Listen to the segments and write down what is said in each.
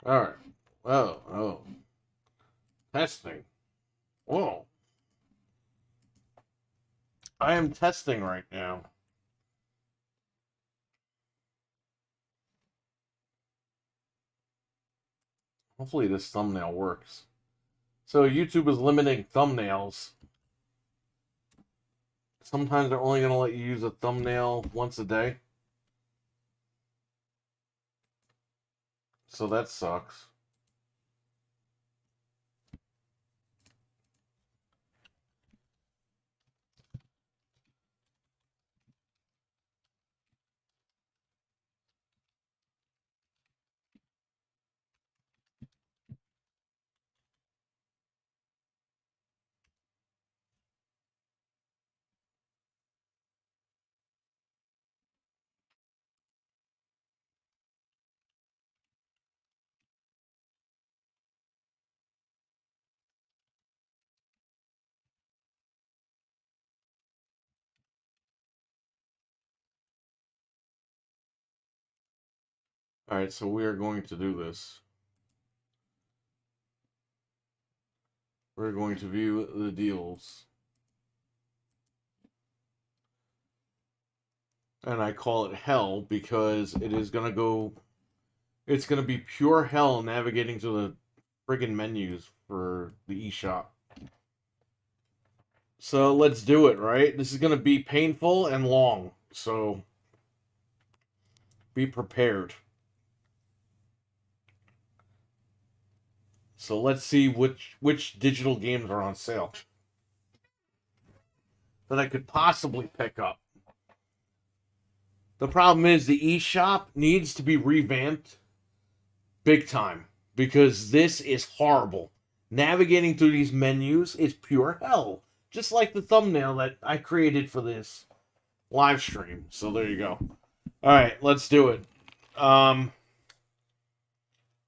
All right. Oh. Testing. Whoa. I am testing right now. Hopefully this thumbnail works. So YouTube is limiting thumbnails. Sometimes they're only going to let you use a thumbnail once a day. So that sucks. All right, so we are going to do this. We're going to view the deals. And I call it hell because it is going to go. It's going to be pure hell navigating to the friggin' menus for the eShop. So let's do it, right? This is going to be painful and long. So be prepared. So let's see which digital games are on sale that I could possibly pick up. The problem is the eShop needs to be revamped big time because this is horrible. Navigating through these menus is pure hell. Just like the thumbnail that I created for this live stream. So there you go. All right, let's do it.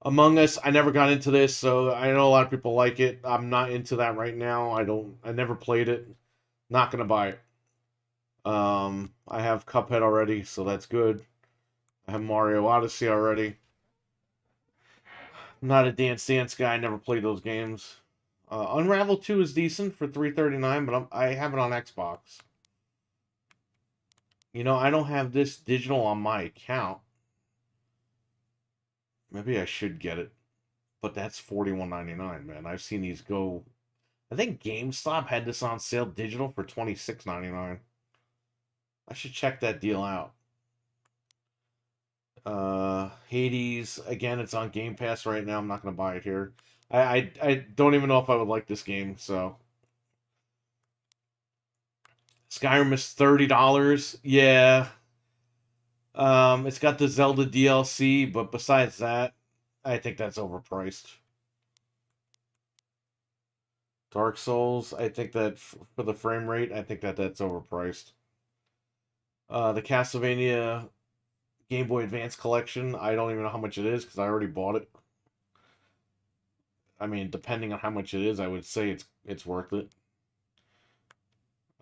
Among Us, I never got into this, so I know a lot of people like it. I'm not into that right now. I never played it. Not gonna buy it. I have Cuphead already, so that's good. I have Mario Odyssey already. I'm not a Dance Dance guy. I never played those games. Unravel 2 is decent for $3.39, but I have it on Xbox. You know, I don't have this digital on my account. Maybe I should get it, but that's $41.99, man. I've seen these go. I think GameStop had this on sale digital for $26.99. I should check that deal out. Hades, again, it's on Game Pass right now. I'm not going to buy it here. I don't even know if I would like this game, so. Skyrim is $30. Yeah. It's got the Zelda DLC, but besides that, I think that's overpriced. Dark Souls, I think that for the frame rate, I think that that's overpriced. The Castlevania Game Boy Advance collection, I don't even know how much it is because I already bought it. I mean, depending on how much it is, I would say it's worth it.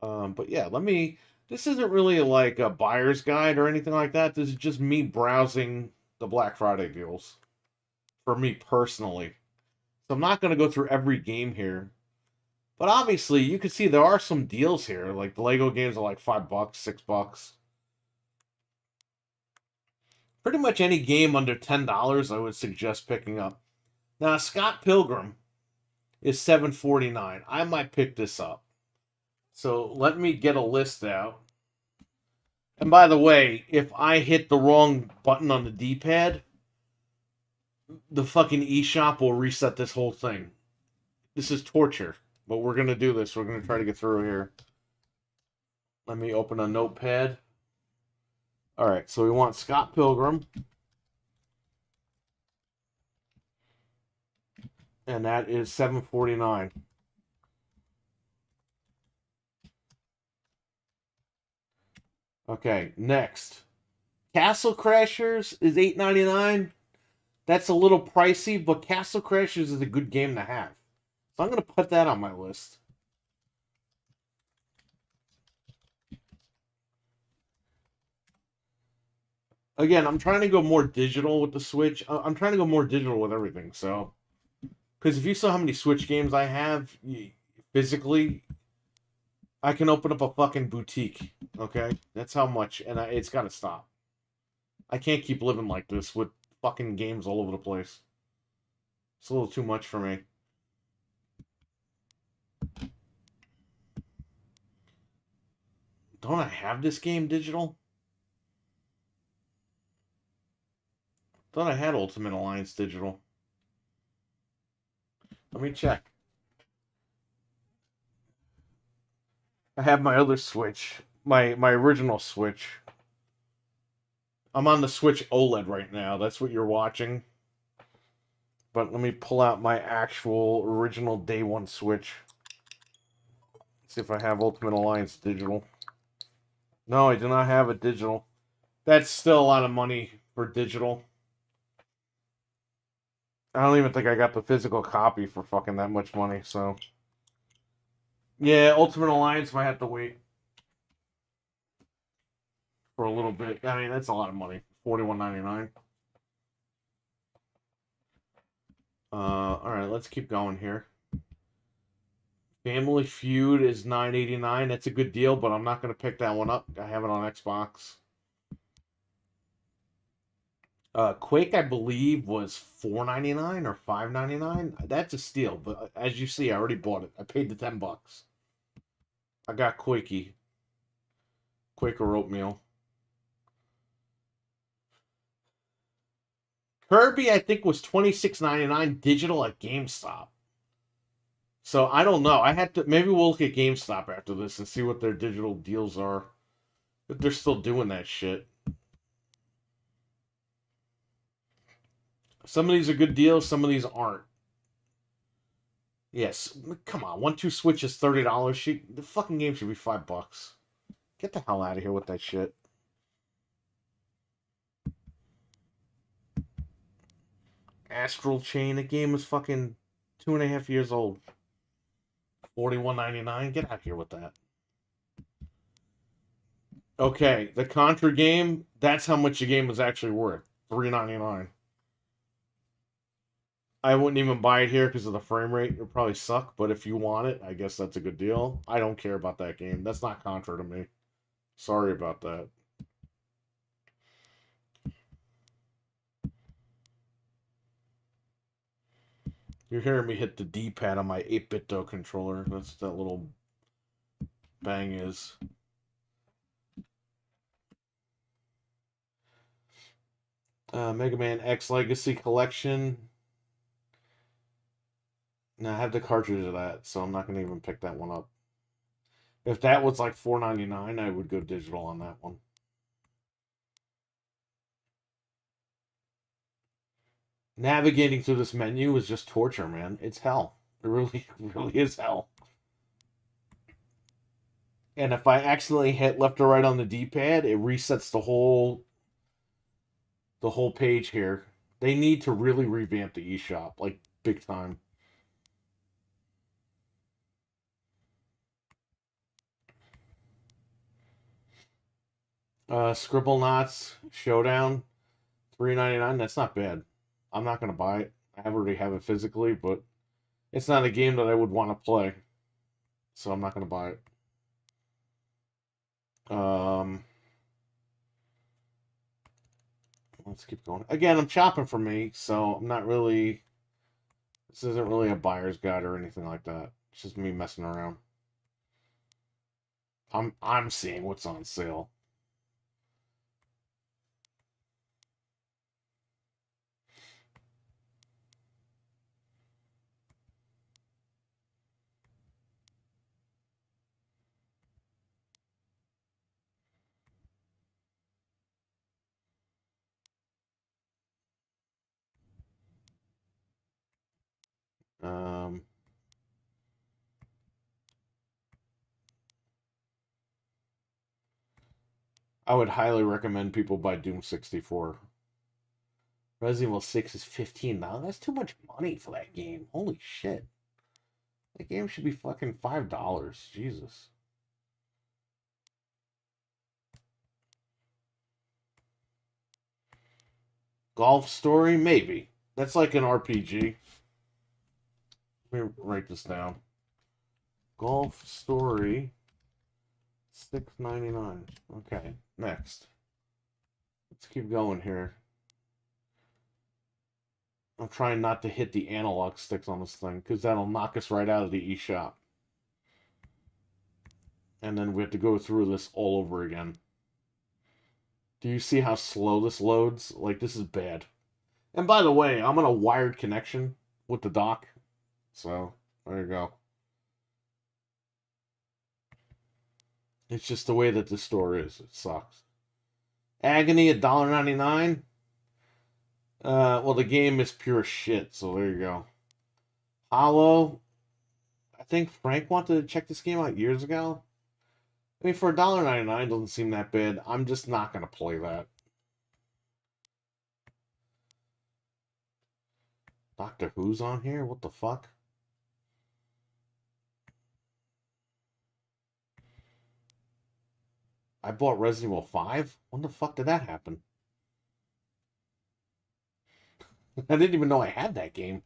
But yeah, let me. This isn't really like a buyer's guide or anything like that. This is just me browsing the Black Friday deals for me personally. So I'm not going to go through every game here. But obviously, you can see there are some deals here. Like the Lego games are like $5, $6. Pretty much any game under $10, I would suggest picking up. Now, Scott Pilgrim is $7.49. I might pick this up. So let me get a list out. And by the way, if I hit the wrong button on the D-pad, the fucking eShop will reset this whole thing. This is torture, but we're going to do this. We're going to try to get through here. Let me open a notepad. All right, so we want Scott Pilgrim. And that is $7.49. Okay, next. Castle Crashers is $8.99. That's a little pricey, but Castle Crashers is a good game to have. So I'm going to put that on my list. Again, I'm trying to go more digital with the Switch. I'm trying to go more digital with everything. So, because if you saw how many Switch games I have physically, I can open up a fucking boutique. Okay, that's how much, and it's got to stop. I can't keep living like this with fucking games all over the place. It's a little too much for me. Don't I have this game digital? Thought I had Ultimate Alliance digital. Let me check. I have my other Switch, my original Switch. I'm on the Switch OLED right now. That's what you're watching. But let me pull out my actual original day one Switch. See if I have Ultimate Alliance digital. No, I do not have a digital. That's still a lot of money for digital. I don't even think I got the physical copy for fucking that much money, so. Yeah, Ultimate Alliance might have to wait for a little bit. I mean, that's a lot of money. $41.99. Alright, let's keep going here. Family Feud is $9.89. That's a good deal, but I'm not going to pick that one up. I have it on Xbox. Quake, I believe, was $4.99 or $5.99. That's a steal, but as you see, I already bought it. I paid the $10. I got Quaker oatmeal. Kirby, I think, was $26.99 digital at GameStop. So I don't know. I had to maybe we'll look at GameStop after this and see what their digital deals are. If they're still doing that shit. Some of these are good deals, some of these aren't. Yes, come on. 1-2 Switch is $30. The fucking game should be $5. Get the hell out of here with that shit. Astral Chain, the game is fucking 2.5 years old. $41.99. Get out of here with that. Okay, the Contra game, that's how much the game was actually worth. $3.99. I wouldn't even buy it here because of the frame rate. It would probably suck, but if you want it, I guess that's a good deal. I don't care about that game. That's not Contra to me. Sorry about that. You're hearing me hit the D-pad on my 8-bit controller. That's that little bang is. Mega Man X Legacy Collection. No, I have the cartridge of that, so I'm not going to even pick that one up. If that was like $4.99, I would go digital on that one. Navigating through this menu is just torture, man. It's hell. It really, really is hell. And if I accidentally hit left or right on the D-pad, it resets the whole page here. They need to really revamp the eShop, like big time. Scribble Knots Showdown, $3.99. That's not bad. I'm not gonna buy it. I already have it physically, but it's not a game that I would want to play, so I'm not gonna buy it. Let's keep going. Again, I'm shopping for me, so I'm not really. This isn't really a buyer's guide or anything like that. It's just me messing around. I'm seeing what's on sale. Um, I would highly recommend people buy Doom 64. Resident Evil 6 is $15. That's too much money for that game. Holy shit. That game should be fucking $5. Jesus. Golf Story? Maybe. That's like an RPG. Let me write this down. Golf Story. $6.99. Okay, next. Let's keep going here. I'm trying not to hit the analog sticks on this thing, because that'll knock us right out of the eShop. And then we have to go through this all over again. Do you see how slow this loads? Like, this is bad. And by the way, I'm on a wired connection with the dock. So, there you go. It's just the way that the store is. It sucks. Agony, $1.99. Well, the game is pure shit, so there you go. Hollow. I think Frank wanted to check this game out years ago. I mean, for $1.99 doesn't seem that bad. I'm just not going to play that. Doctor Who's on here? What the fuck? I bought Resident Evil 5? When the fuck did that happen? I didn't even know I had that game.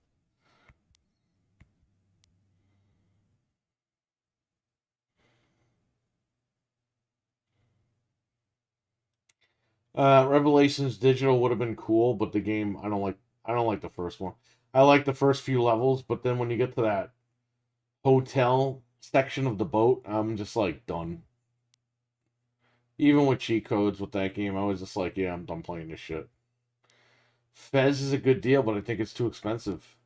Revelations Digital would have been cool, but the game I don't like. I don't like the first one. I like the first few levels, but then when you get to that hotel section of the boat, I'm just like done. Even with cheat codes with that game, I was just like, yeah, I'm done playing this shit. Fez is a good deal, but I think it's too expensive.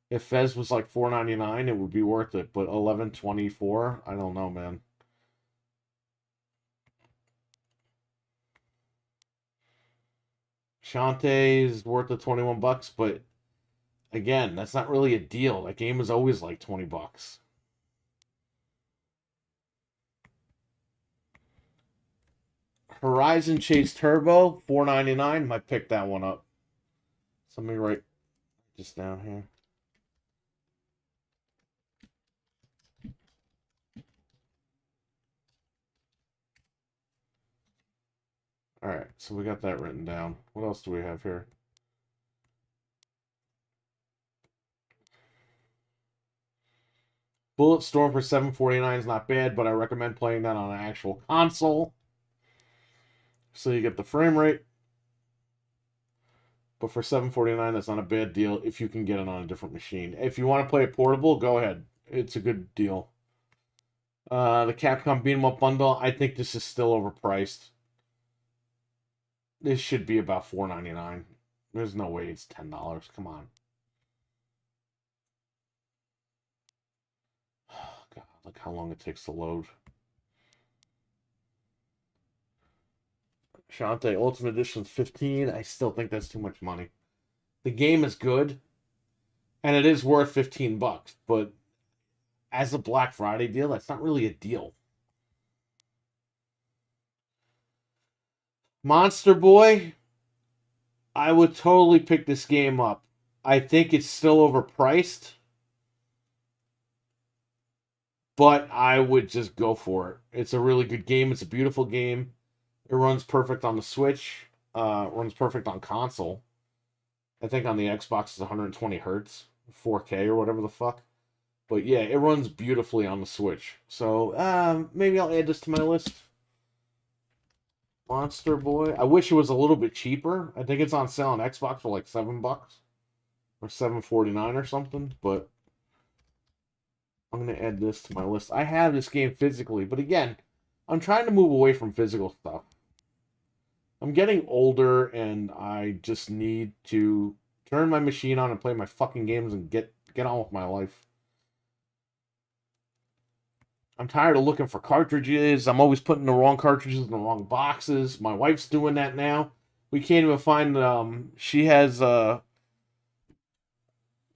If Fez was like $4.99, it would be worth it. But $11.24, I don't know, man. Shantae is worth the $21, but again, that's not really a deal. That game is always like $20. Horizon Chase Turbo, $4.99. Might pick that one up. So let me write this down here. Alright, so we got that written down. What else do we have here? Bulletstorm for $7.49 is not bad, but I recommend playing that on an actual console. So you get the frame rate. But for $7.49, that's not a bad deal if you can get it on a different machine. If you want to play it portable, go ahead. It's a good deal. The Capcom Beat 'em Up bundle, I think this is still overpriced. This should be about $4.99. There's no way it's $10. Come on. God, look how long it takes to load. Shantae Ultimate Edition is $15. I still think that's too much money. The game is good, and it is worth $15, but as a Black Friday deal, that's not really a deal. Monster Boy, I would totally pick this game up. I think it's still overpriced, but I would just go for it. It's a really good game. It's a beautiful game. It runs perfect on the Switch. Runs perfect on console. I think on the Xbox it's 120 hertz, 4K or whatever the fuck. But yeah, it runs beautifully on the Switch. So maybe I'll add this to my list. Monster Boy. I wish it was a little bit cheaper. I think it's on sale on Xbox for like $7 or $7.49 or something. But I'm gonna add this to my list. I have this game physically, but again, I'm trying to move away from physical stuff. I'm getting older, and I just need to turn my machine on and play my fucking games and get on with my life. I'm tired of looking for cartridges. I'm always putting the wrong cartridges in the wrong boxes. My wife's doing that now. We can't even find, she has, what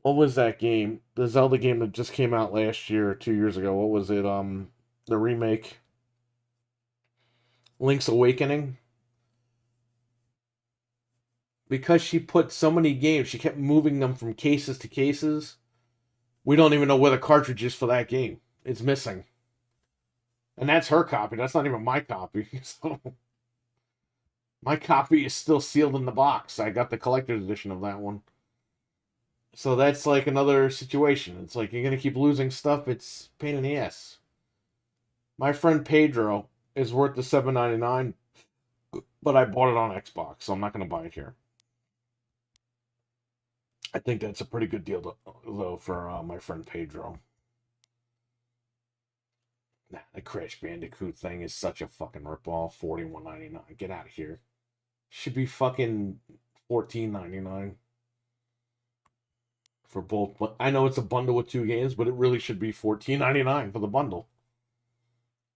was that game? The Zelda game that just came out last year or 2 years ago. What was it? The remake. Link's Awakening. Because she put so many games, she kept moving them from cases to cases. We don't even know where the cartridge is for that game. It's missing. And that's her copy. That's not even my copy. So My copy is still sealed in the box. I got the collector's edition of that one. So that's like another situation. It's like you're gonna keep losing stuff. It's a pain in the ass. My friend Pedro is worth the $7.99, but I bought it on Xbox, so I'm not gonna buy it here. I think that's a pretty good deal though for my friend Pedro. Nah, the Crash Bandicoot thing is such a fucking ripoff. $41.99. Get out of here. Should be fucking $14.99 for both. But I know it's a bundle with 2 games, but it really should be $14.99 for the bundle.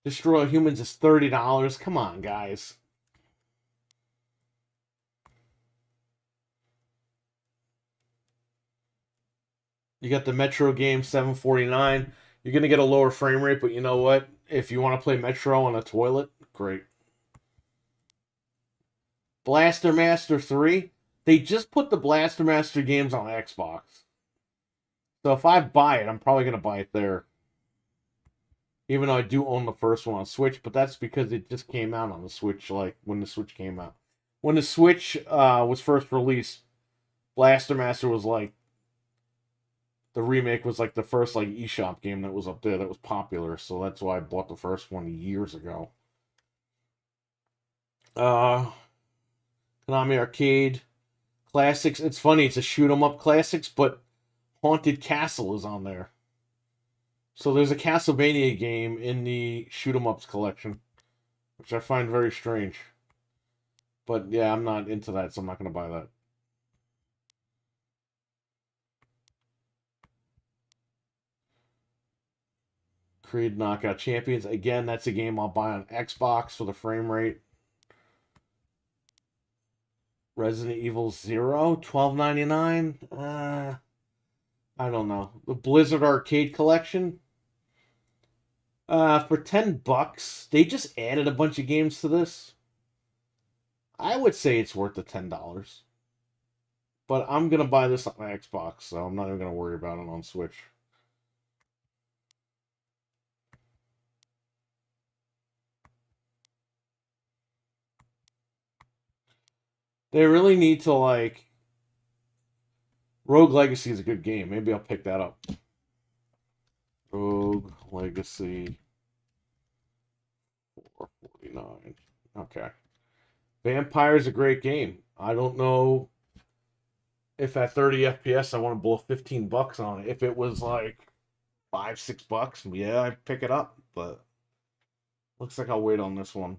Destroy Humans is $30. Come on, guys. You got the Metro game, $7.49. You're gonna get a lower frame rate, but you know what? If you want to play Metro on a toilet, great. Blaster Master 3. They just put the Blaster Master games on Xbox. So if I buy it, I'm probably gonna buy it there. Even though I do own the first one on Switch, but that's because it just came out on the Switch, like when the Switch came out. When the Switch was first released, Blaster Master was like the remake was like the first like eShop game that was up there that was popular, so that's why I bought the first one years ago. Konami Arcade Classics. It's funny, it's a shoot 'em up classics, but Haunted Castle is on there. So there's a Castlevania game in the shoot 'em ups collection, which I find very strange. But yeah, I'm not into that, so I'm not gonna buy that. Creed Knockout Champions. Again, that's a game I'll buy on Xbox for the frame rate. Resident Evil 0, $12.99. I don't know. The Blizzard Arcade Collection. For $10, they just added a bunch of games to this. I would say it's worth the $10. But I'm gonna buy this on my Xbox, so I'm not even gonna worry about it on Switch. They really need to like Rogue Legacy is a good game. Maybe I'll pick that up. Rogue Legacy 449. Okay. Vampire's a great game. I don't know if at 30 FPS I want to blow $15 on it. If it was like $5-6, yeah, I'd pick it up. But looks like I'll wait on this one.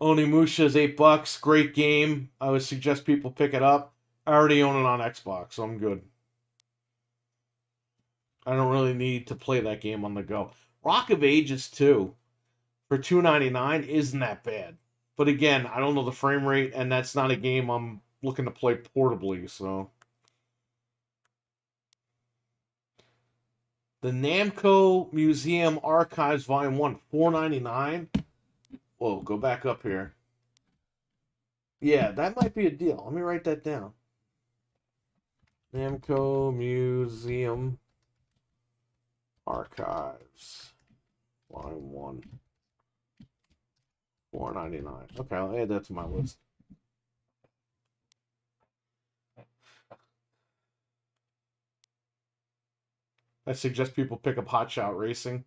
Onimusha is $8. Great game. I would suggest people pick it up. I already own it on Xbox, so I'm good. I don't really need to play that game on the go. Rock of Ages 2 for $2.99 isn't that bad. But again, I don't know the frame rate, and that's not a game I'm looking to play portably, so. The Namco Museum Archives Volume 1, $4.99. Whoa, go back up here. Yeah, that might be a deal. Let me write that down. Namco Museum Archives Volume 1, $4.99. Okay, I'll add that to my list. I suggest people pick up Hot Shot Racing.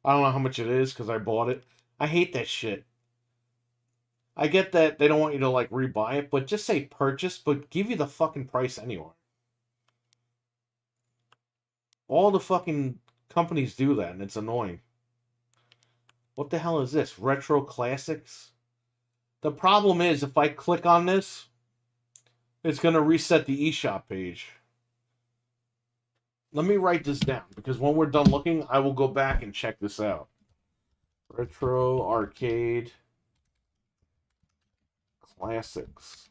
I don't know how much it is because I bought it. I hate that shit. I get that they don't want you to like rebuy it, but just say purchase, but give you the fucking price anyway. All the fucking companies do that, and it's annoying. What the hell is this? Retro Classics? The problem is, if I click on this, it's going to reset the eShop page. Let me write this down, because when we're done looking, I will go back and check this out. Retro Arcade Classics.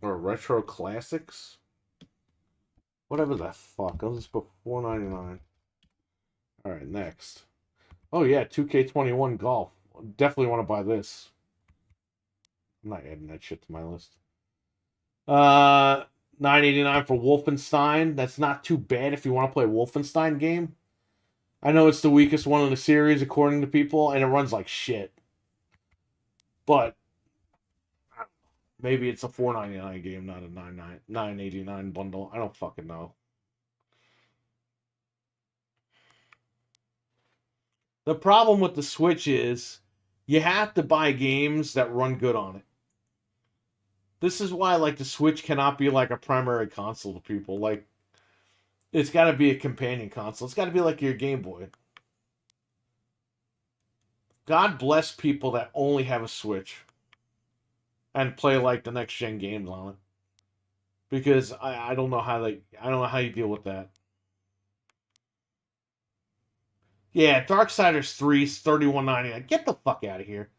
Or Retro Classics? Whatever the fuck. I'll just put $4.99. Alright, next. Oh yeah, 2K21 Golf. Definitely want to buy this. I'm not adding that shit to my list. $9.89 for Wolfenstein. That's not too bad if you want to play a Wolfenstein game. I know it's the weakest one in the series according to people, and it runs like shit. But maybe it's a $4.99 game, not a $9.89 bundle. I don't fucking know. The problem with the Switch is you have to buy games that run good on it. This is why like the Switch cannot be like a primary console to people. Like it's got to be a companion console. It's got to be like your Game Boy. God bless people that only have a Switch and play like the next gen games on it. Because I don't know how I don't know how you deal with that. Yeah, Darksiders 3 is $31.99. Get the fuck out of here.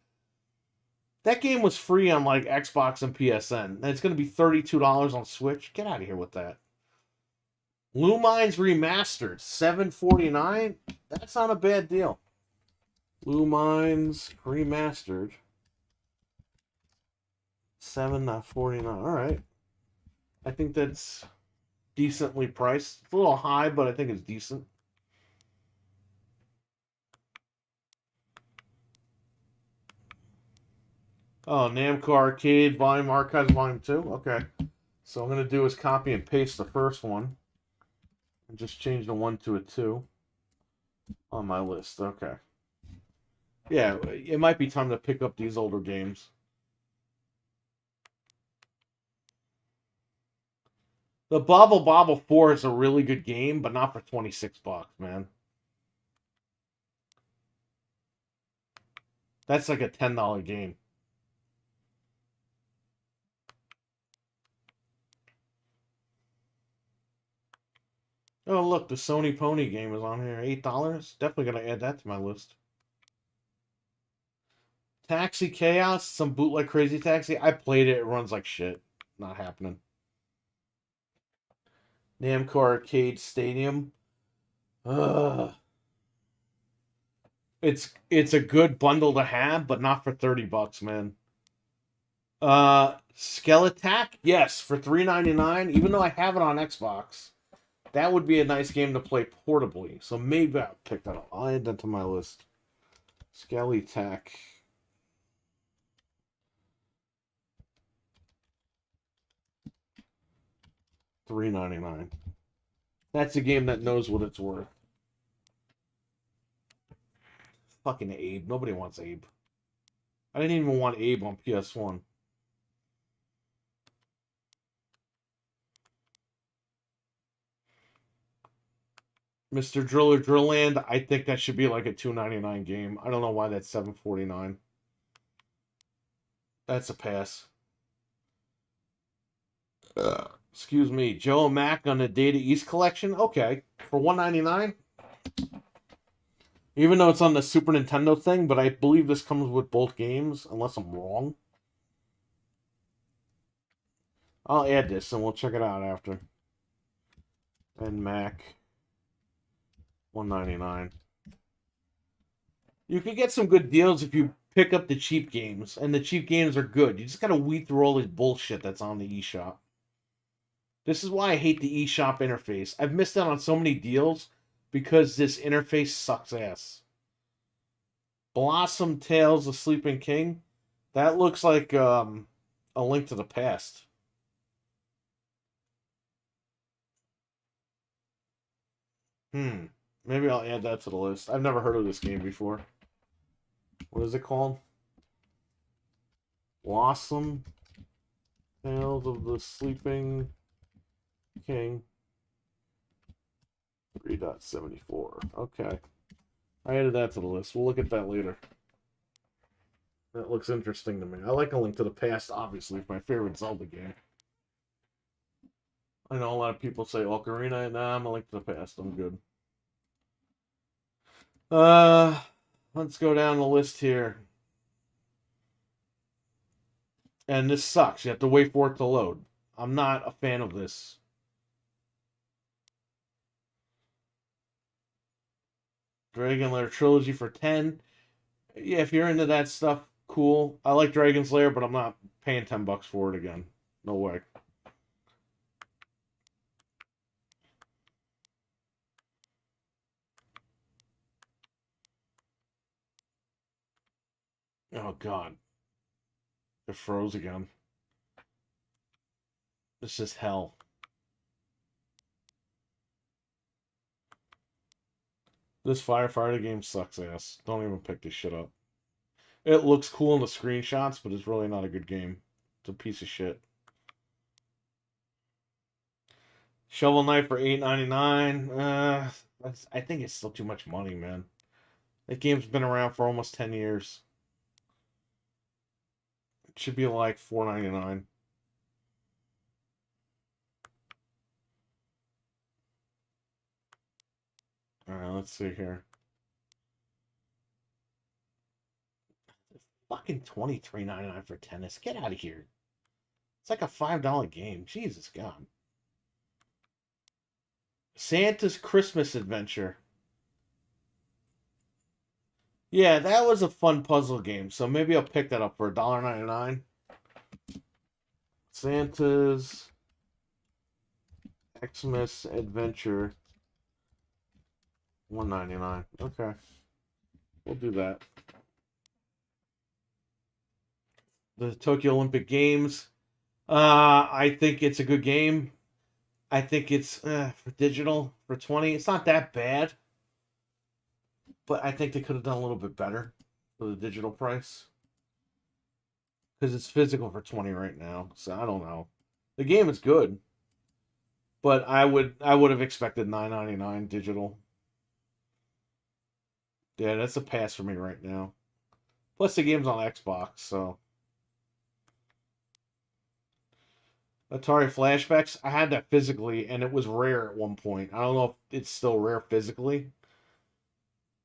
That game was free on like Xbox and PSN. And it's gonna be $32 on Switch. Get out of here with that. Lumines Remastered, $7.49. That's not a bad deal. Lumines Remastered, $7.49. All right. I think that's decently priced. It's a little high, but I think it's decent. Oh, Namco Arcade Volume Archives Volume 2. Okay. So I'm going to do is copy and paste the first one. And just change the 1 to a 2 on my list. Okay. Yeah, it might be time to pick up these older games. The Bobble Bobble 4 is a really good game, but not for $26, man. That's like a $10 game. Oh, look, the Sony Pony game is on here. $8. Definitely going to add that to my list. Taxi Chaos, some bootleg Crazy Taxi. I played it. It runs like shit. Not happening. Namco Arcade Stadium. Ugh. It's a good bundle to have, but not for $30, man. Skeletac, yes, for $3.99. Even though I have it on Xbox, that would be a nice game to play portably. So maybe I'll pick that up. I'll add that to my list. Skeletac. $3.99. That's a game that knows what it's worth. Fucking Abe. Nobody wants Abe. I didn't even want Abe on PS1. Mr. Driller Drillland, I think that should be like a $2.99 game. I don't know why that's $7.49. That's a pass. Excuse me. Joe Mac on the Data East collection? Okay. For $1.99? Even though it's on the Super Nintendo thing, but I believe this comes with both games, unless I'm wrong. I'll add this and we'll check it out after. And Mac, $1.99. You can get some good deals if you pick up the cheap games, and the cheap games are good. You just gotta weed through all this bullshit that's on the eShop. This is why I hate the eShop interface. I've missed out on so many deals because this interface sucks ass. Blossom Tales of Sleeping King. That looks like a Link to the Past. Maybe I'll add that to the list. I've never heard of this game before. What is it called? Blossom Tales of the Sleeping King 3.74. Okay. I added that to the list. We'll look at that later. That looks interesting to me. I like A Link to the Past, obviously. It's my favorite Zelda game. I know a lot of people say Ocarina. Nah, I'm A Link to the Past. I'm good. Let's go down the list here. And this sucks. You have to wait for it to load. I'm not a fan of this. Dragon Lair Trilogy for 10. Yeah, if you're into that stuff, cool. I like Dragon's Lair, but I'm not paying $10 for it again. No way. Oh God, it froze again. This is hell. This firefighter game sucks ass. Don't even pick this shit up. It looks cool in the screenshots, but it's really not a good game. It's a piece of shit. Shovel Knight for $8.99. I think it's still too much money, man. That game's been around for almost 10 years. It should be like $4.99. All right, let's see here. Fucking $23.99 for tennis. Get out of here. It's like a $5 game. Jesus God. Santa's Christmas Adventure. Yeah, that was a fun puzzle game. So maybe I'll pick that up for $1.99. Santa's Xmas Adventure. $1.99. Okay. We'll do that. The Tokyo Olympic Games. I think it's a good game. I think it's for digital for 20. It's not that bad, but I think they could have done a little bit better for the digital price because it's physical for 20 right now. So I don't know. The game is good, but I would have expected $9.99 digital. Yeah, that's a pass for me right now. Plus the game's on Xbox, so Atari Flashbacks. I had that physically, and it was rare at one point. I don't know if it's still rare physically,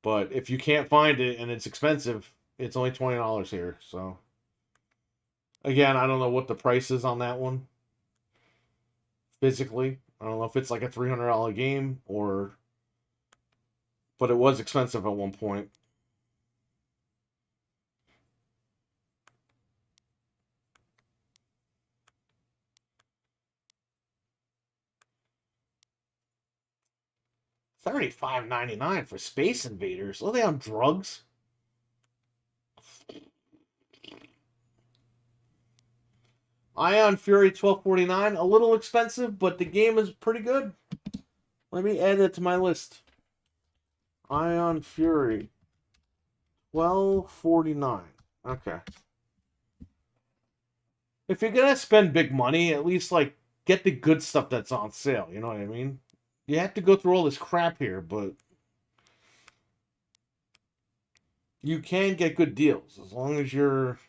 but if you can't find it and it's expensive, it's only $20 here. So again, I don't know what the price is on that one physically. I don't know if it's like a $300 game or, but it was expensive at one point. $35.99 for Space Invaders. Are they on drugs? Ion Fury 12.49, a little expensive, but the game is pretty good. Let me add it to my list. Ion Fury 12.49. Okay. If you're gonna spend big money, at least like get the good stuff that's on sale. You know what I mean? You have to go through all this crap here, but you can get good deals as long as you're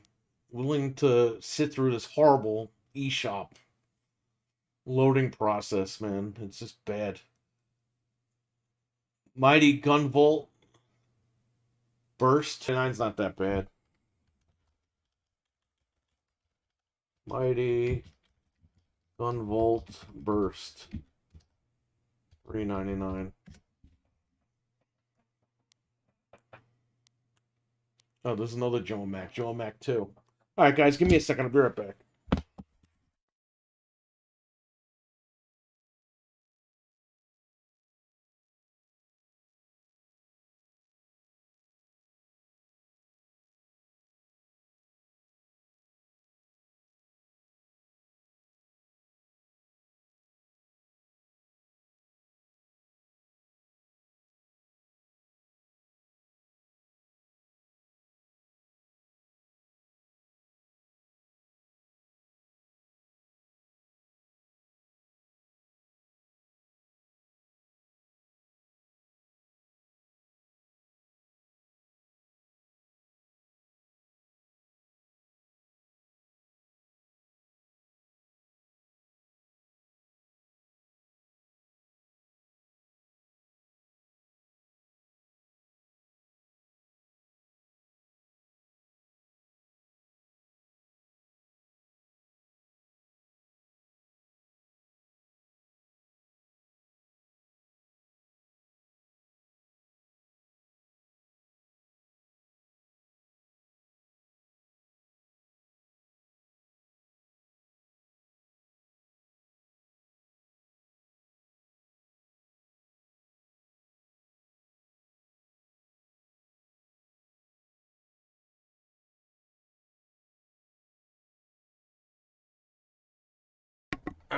willing to sit through this horrible eShop loading process, man. It's just bad. Mighty Gunvolt Burst. Nine's not that bad. Mighty Gunvolt Burst. $3.99. Oh, there's another Joe Mac. Joe Mac 2. All right, guys, give me a second. I'll be right back.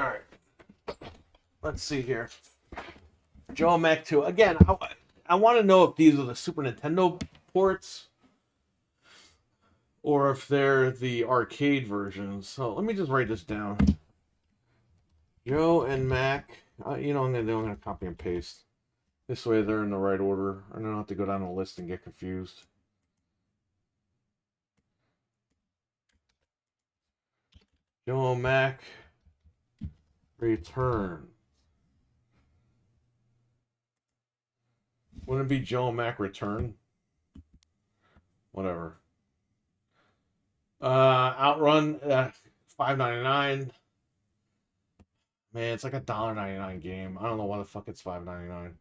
right. Let's see here. Joe Mac 2. Again, I want to know if these are the Super Nintendo ports or if they're the arcade versions. So let me just write this down. Joe and Mac. You know, I'm gonna copy and paste. This way they're in the right order. I don't have to go down the list and get confused. Joe Mac Return. Wouldn't it be Joe Mac Return? Whatever. Outrun, $5.99. Man, it's like a $1.99 game. I don't know why the fuck it's $5.99.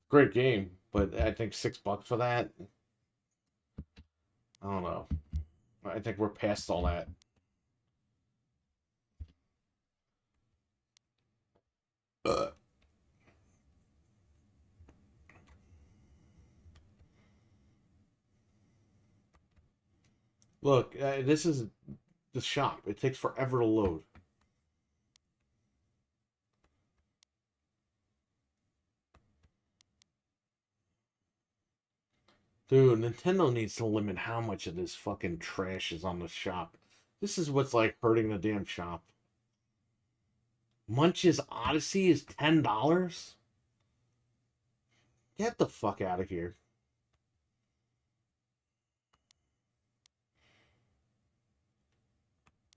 Great game, but I think $6 for that. I don't know. I think we're past all that. Look, this is the shop. It takes forever to load. Dude, Nintendo needs to limit how much of this fucking trash is on the shop. This is what's like hurting the damn shop. Munch's Odyssey is $10? Get the fuck out of here.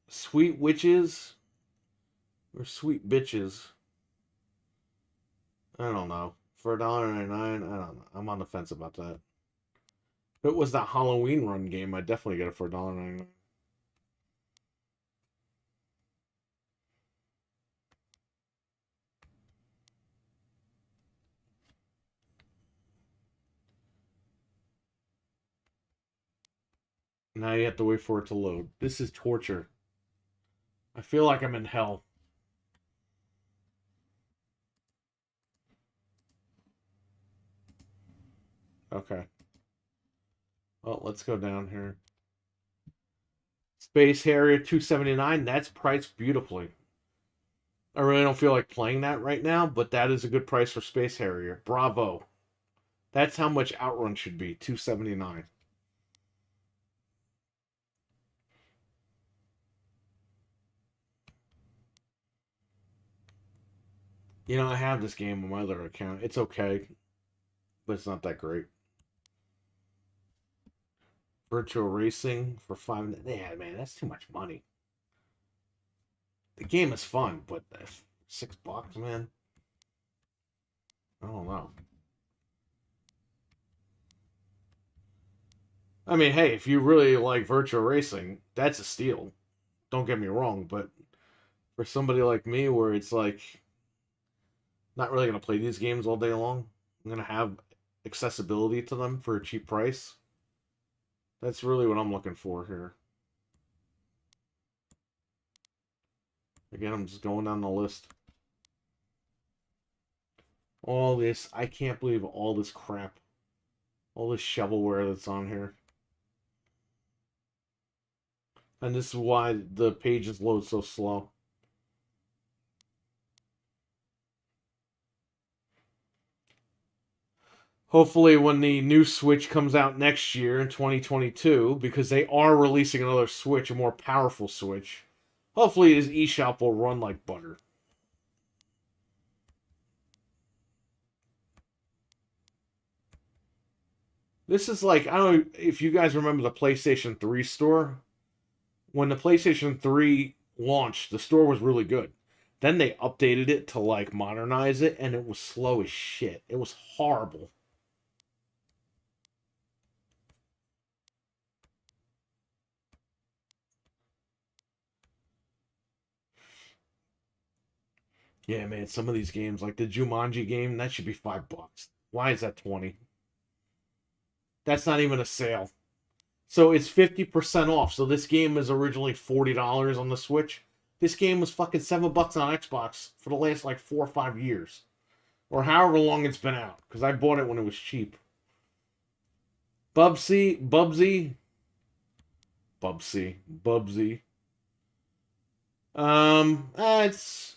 Sweet Witches or Sweet Bitches? I don't know. For $1.99, I don't know. I'm on the fence about that. If it was that Halloween run game, I'd definitely get it for $1.99. Now you have to wait for it to load. This is torture. I feel like I'm in hell. Okay. Well, let's go down here. Space Harrier 279. That's priced beautifully. I really don't feel like playing that right now, but that is a good price for Space Harrier. Bravo. That's how much Outrun should be. $279. You know, I have this game on my other account. It's okay, but it's not that great. Virtual Racing for $5. Yeah, man, that's too much money. The game is fun, but $6, man. I don't know. I mean, hey, if you really like Virtual Racing, that's a steal. Don't get me wrong, but for somebody like me, where it's like not really gonna play these games all day long, I'm gonna have accessibility to them for a cheap price. That's really what I'm looking for here. Again, I'm just going down the list. All this, I can't believe all this crap. All this shovelware that's on here. And this is why the pages load so slow. Hopefully when the new Switch comes out next year in 2022, because they are releasing another Switch, a more powerful Switch, hopefully his eShop will run like butter. This is like, I don't know if you guys remember the PlayStation 3 store. When the PlayStation 3 launched, the store was really good. Then they updated it to like modernize it, and it was slow as shit. It was horrible. Yeah, man, some of these games, like the Jumanji game, that should be $5. Why is that 20? That's not even a sale. So it's 50% off. So this game is originally $40 on the Switch. This game was fucking $7 on Xbox for the last like 4 or 5 years. Or however long it's been out. Because I bought it when it was cheap. Bubsy. It's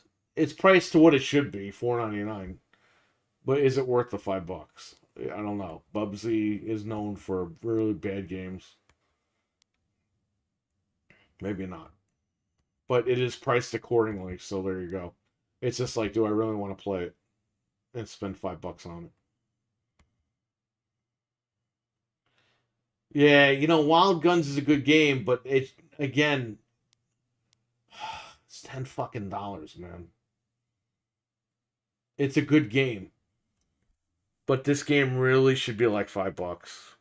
priced to what it should be, $4.99. But is it worth the $5? I don't know. Bubsy is known for really bad games. Maybe not. But it is priced accordingly, so there you go. It's just like, do I really want to play it and spend $5 on it? Yeah, Wild Guns is a good game, but it again, it's $10 man. It's a good game, but this game really should be like $5.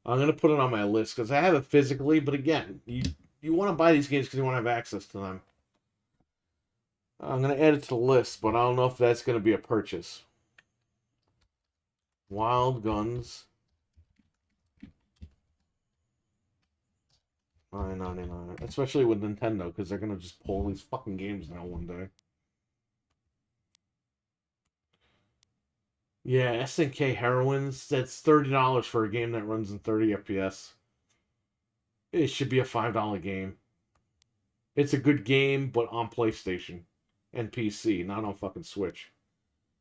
I'm gonna put it on my list because I have it physically. But again, you want to buy these games because you want to have access to them. I'm gonna add it to the list, but I don't know if that's gonna be a purchase. Wild Guns, $9.99, especially with Nintendo because they're gonna just pull these fucking games now one day. Yeah, SNK Heroines. That's $30 for a game that runs in 30 FPS. It should be a $5 game. It's a good game, but on PlayStation and PC, not on fucking Switch.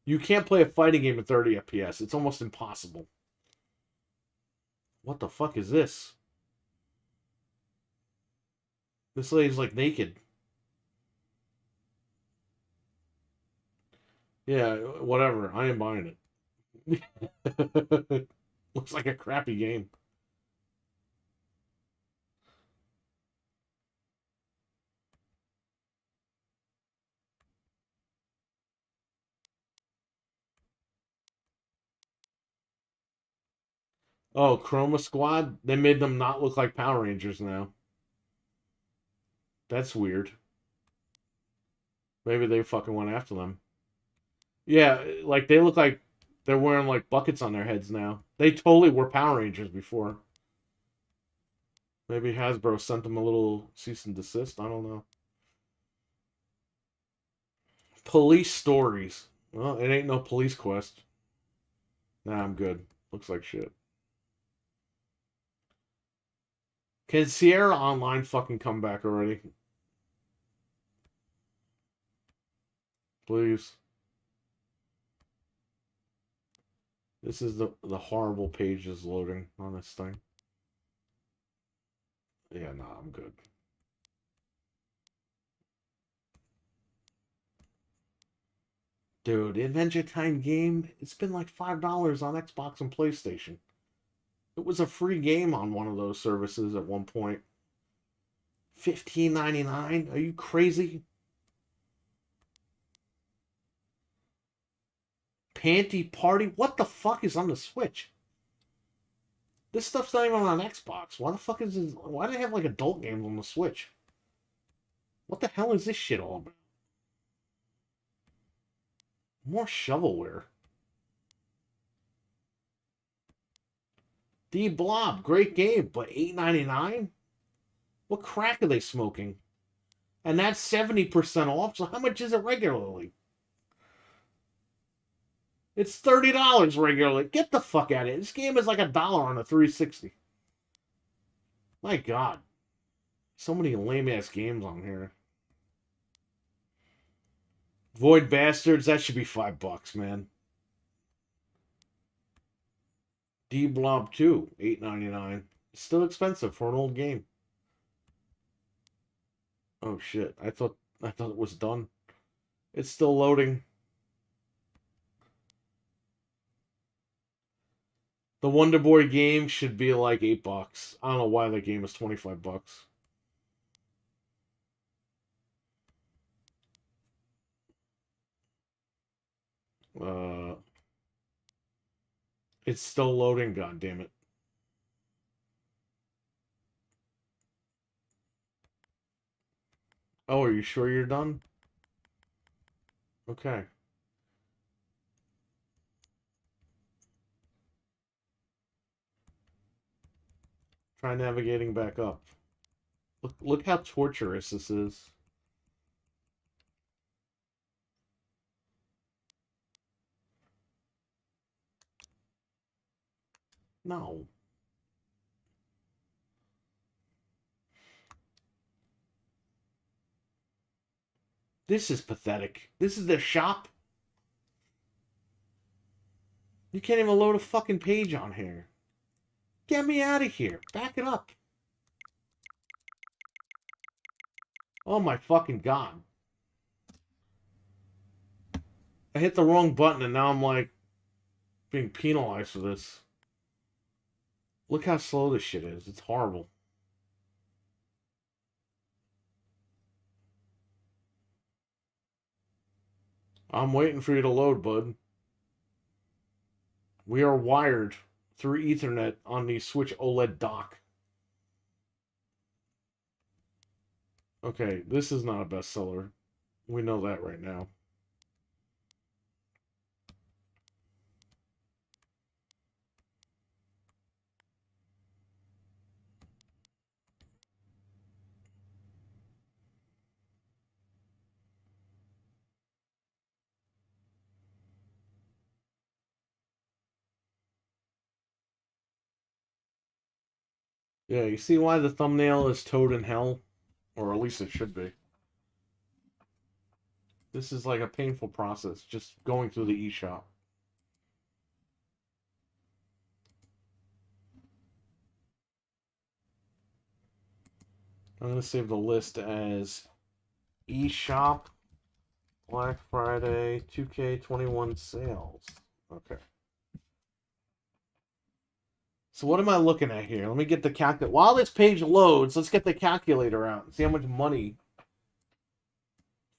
You can't play a fighting game at 30 FPS. It's almost impossible. What the fuck is this? This lady's like naked. Yeah, whatever. I ain't buying it. Looks like a crappy game. Oh, Chroma Squad? They made them not look like Power Rangers now. That's weird. Maybe they fucking went after them. Yeah, like they look like they're wearing like buckets on their heads now. They totally were Power Rangers before. Maybe Hasbro sent them a little cease and desist. I don't know. Police stories. Well, it ain't no police quest. Nah, I'm good. Looks like shit. Can Sierra Online fucking come back already? Please. This is the horrible pages loading on this thing. Yeah, nah, I'm good. Dude, Adventure Time game, it's been like $5 on Xbox and PlayStation. It was a free game on one of those services at one point. $15.99? Are you crazy? Panty Party? What the fuck is on the Switch? This stuff's not even on Xbox. Why the fuck is this? Why do they have like adult games on the Switch? What the hell is this shit all about? More shovelware. D Blob, great game, but $8.99? What crack are they smoking? And that's 70% off, so how much is it regularly? It's $30 regularly. Get the fuck out of it. This game is like $1 on a 360. My god. So many lame ass games on here. Void Bastards, that should be $5, man. D Blob 2, $8.99. It's still expensive for an old game. Oh shit. I thought it was done. It's still loading. The Wonder Boy game should be like $8. I don't know why that game is $25. Uh, it's still loading. God damn it! Oh, are you sure you're done? Okay. Try navigating back up. Look how torturous this is. No. This is pathetic. This is their shop. You can't even load a fucking page on here. Get me out of here. Back it up. Oh my fucking god. I hit the wrong button and now I'm like being penalized for this. Look how slow this shit is. It's horrible. I'm waiting for you to load, bud. We are wired through Ethernet on the Switch OLED dock. Okay, this is not a bestseller. We know that right now. Yeah, you see why the thumbnail is Toad in Hell? Or at least it should be. This is like a painful process, just going through the eShop. I'm going to save the list as eShop Black Friday 2K21 sales. Okay. So what am I looking at here? Let me get the calculator. While this page loads, let's get the calculator out and see how much money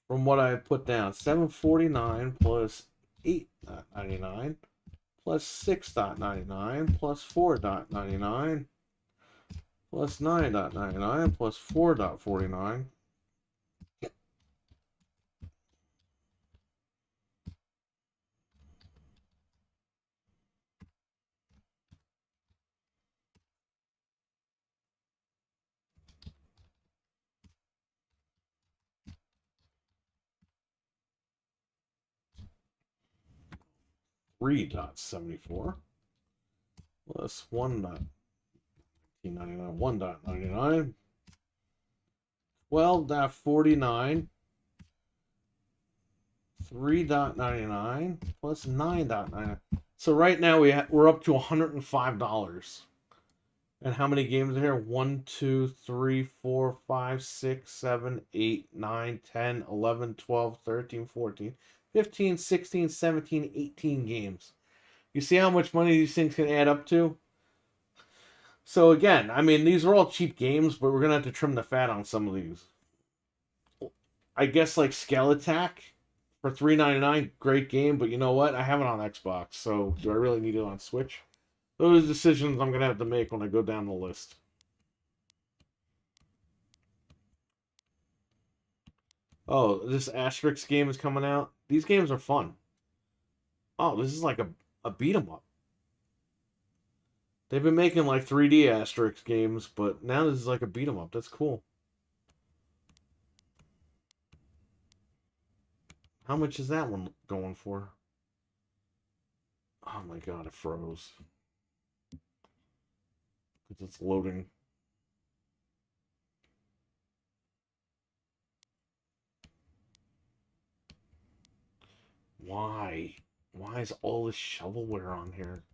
from what I put down. 749 plus 8.99 plus 6.99 plus 4.99 plus 9.99 plus 4.49. $3.74 plus 1.99, 1.99, 12.49, 3.99 plus 9.99. So right now we're up to $105. And how many games are here? 1, 2, 3, 4, 5, 6, 7, 8, 9, 10, 11, 12, 13, 14, 15, 16, 17, 18 games. You see how much money these things can add up to? So again, I mean, these are all cheap games, but we're going to have to trim the fat on some of these. I guess like Scale Attack for $3.99, great game, but you know what? I have it on Xbox, so do I really need it on Switch? Those are decisions I'm going to have to make when I go down the list. Oh, this Asterix game is coming out. These games are fun. Oh, this is like a beat 'em up. They've been making like 3D Asterix games, but now this is like a beat 'em up. That's cool. How much is that one going for? Oh my god, it froze. It's loading. Why? Why is all this shovelware on here?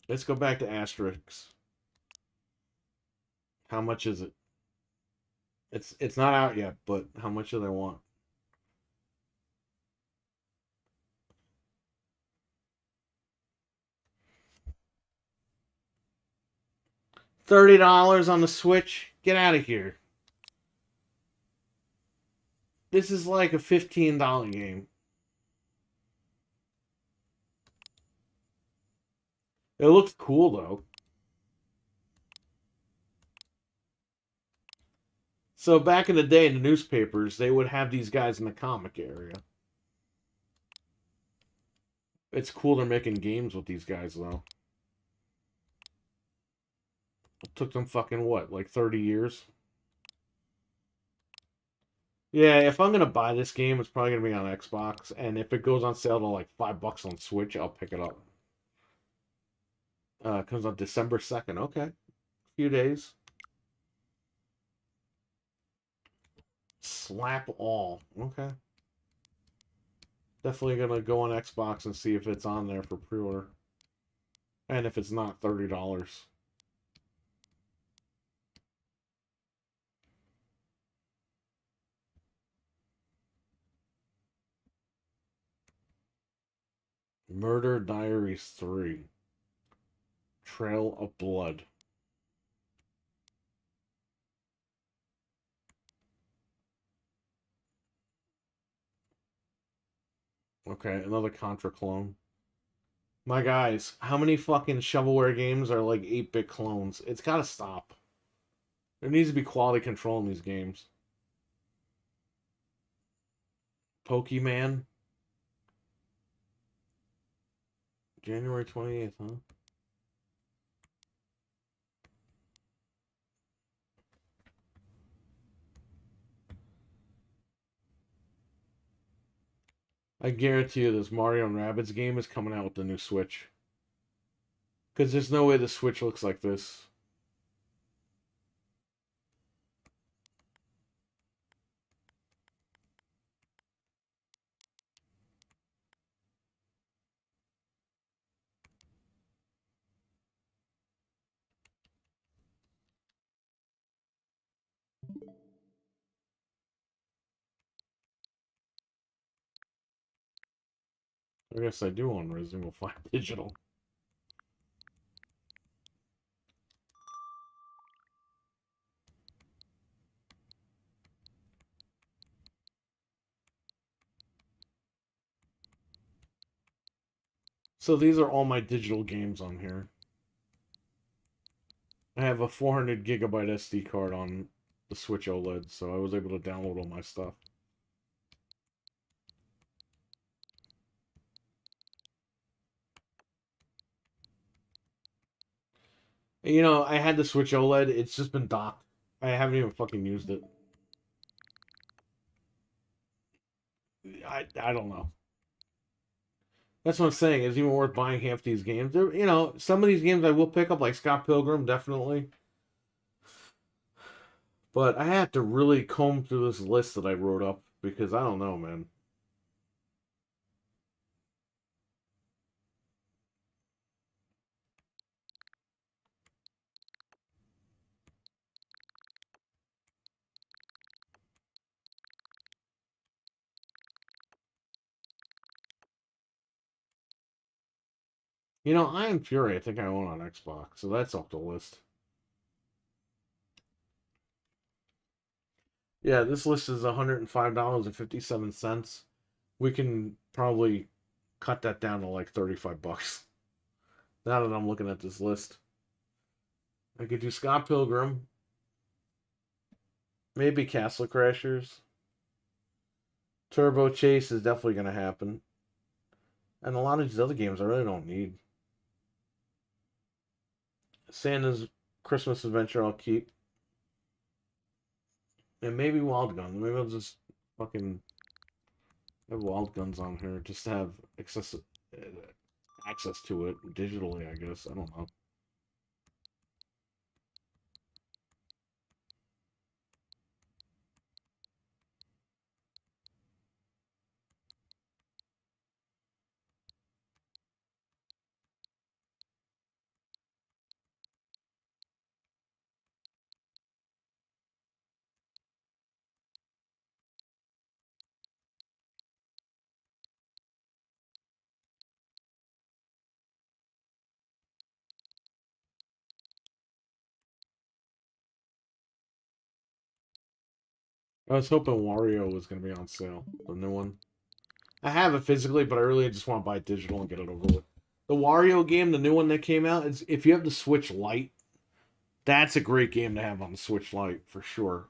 Let's go back to Asterix. How much is it? It's not out yet, but how much do they want? $30 on the Switch? Get out of here. This is like a $15 game. It looks cool though. So back in the day in the newspapers, they would have these guys in the comic area. It's cool they're making games with these guys though. It took them fucking what, like 30 years? Yeah, if I'm gonna buy this game, it's probably gonna be on Xbox, and if it goes on sale to like $5 on Switch, I'll pick it up. Comes on December 2nd. Okay, a few days. Slap all. Okay. Definitely gonna go on Xbox and see if it's on there for pre-order. And if it's not, $30. Murder Diaries 3. Trail of Blood. Okay, another Contra clone. My guys, how many fucking shovelware games are like 8-bit clones? It's gotta stop. There needs to be quality control in these games. Pokemon. January 28th, huh? I guarantee you this Mario and Rabbids game is coming out with the new Switch. Because there's no way the Switch looks like this. I guess I do own Resident Evil 5 Digital. So these are all my digital games on here. I have a 400 gigabyte SD card on the Switch OLED, so I was able to download all my stuff. You know, I had the Switch OLED. It's just been docked. I haven't even fucking used it. I don't know. That's what I'm saying. It's even worth buying half these games. There, you know, some of these games I will pick up, like Scott Pilgrim, definitely. But I have to really comb through this list that I wrote up because I don't know, man. You know, I Am Fury, I think I own on Xbox, so that's off the list. Yeah, this list is $105.57. We can probably cut that down to like 35 bucks. Now that I'm looking at this list. I could do Scott Pilgrim, maybe Castle Crashers. Turbo Chase is definitely going to happen. And a lot of these other games I really don't need. Santa's Christmas Adventure I'll keep. And maybe Wild Gun. Maybe I'll just fucking have Wild Guns on here just to have access to it digitally, I guess. I don't know. I was hoping Wario was going to be on sale, the new one. I have it physically, but I really just want to buy it digital and get it over with. The Wario game, the new one that came out, is if you have the Switch Lite, that's a great game to have on the Switch Lite for sure.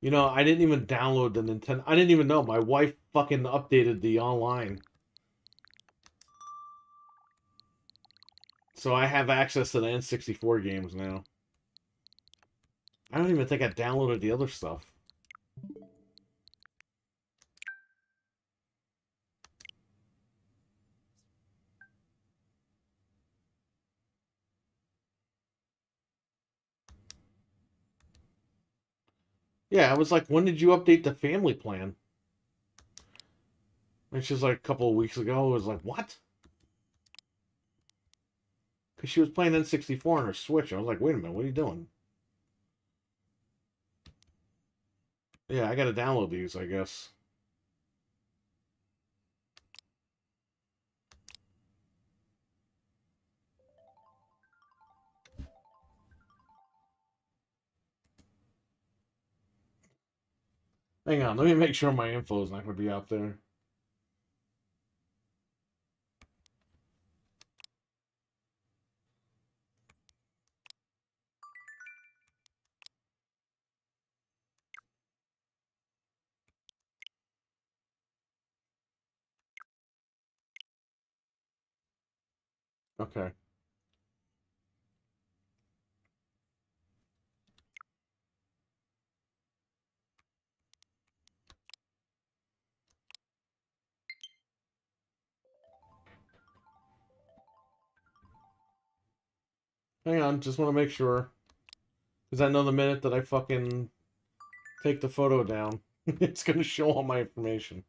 You know, I didn't even download the Nintendo. I didn't even know. My wife fucking updated the online. So I have access to the N64 games now. I don't even think I downloaded the other stuff. Yeah, I was like, when did you update the family plan? And she's like, a couple of weeks ago. I was like, what? Because she was playing N64 on her Switch. I was like, wait a minute, what are you doing? Yeah, I gotta download these, I guess. Hang on, let me make sure my info is not going to be out there. Okay. Hang on, just want to make sure. Because I know the minute that I fucking take the photo down, it's going to show all my information.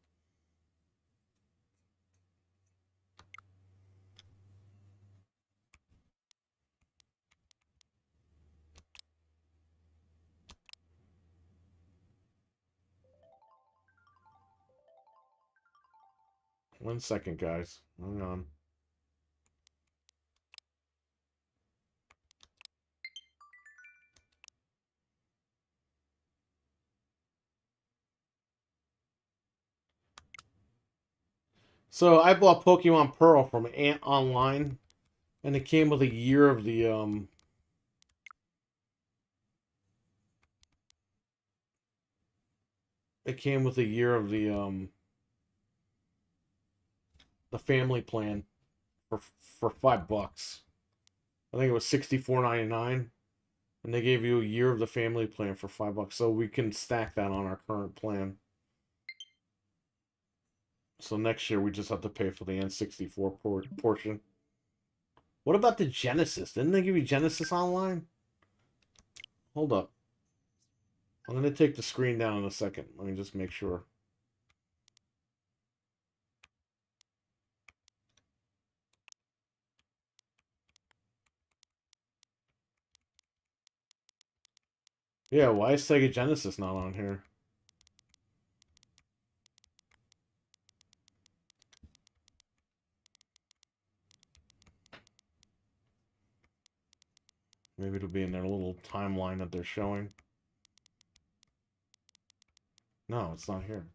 One second, guys. Hang on. So I bought Pokemon Pearl from Ant Online, and it came with a year of the. It came with a year of the family plan for $5. I think it was $64.99, and they gave you a year of the family plan for $5, so we can stack that on our current plan. So next year we just have to pay for the N64 portion. What about the Genesis? Didn't they give you Genesis Online? Hold up. I'm going to take the screen down in a second. Let me just make sure. Yeah, why is Sega Genesis not on here? Maybe it'll be in their little timeline that they're showing. No, it's not here.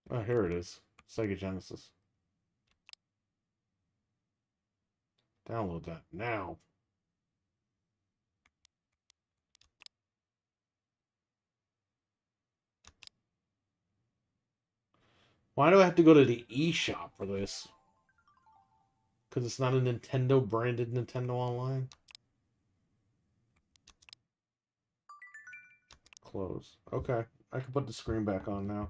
Oh, here it is. Sega Genesis. Download that now. Why do I have to go to the eShop for this? Because it's not a Nintendo branded Nintendo Online? Close. Okay. I can put the screen back on now.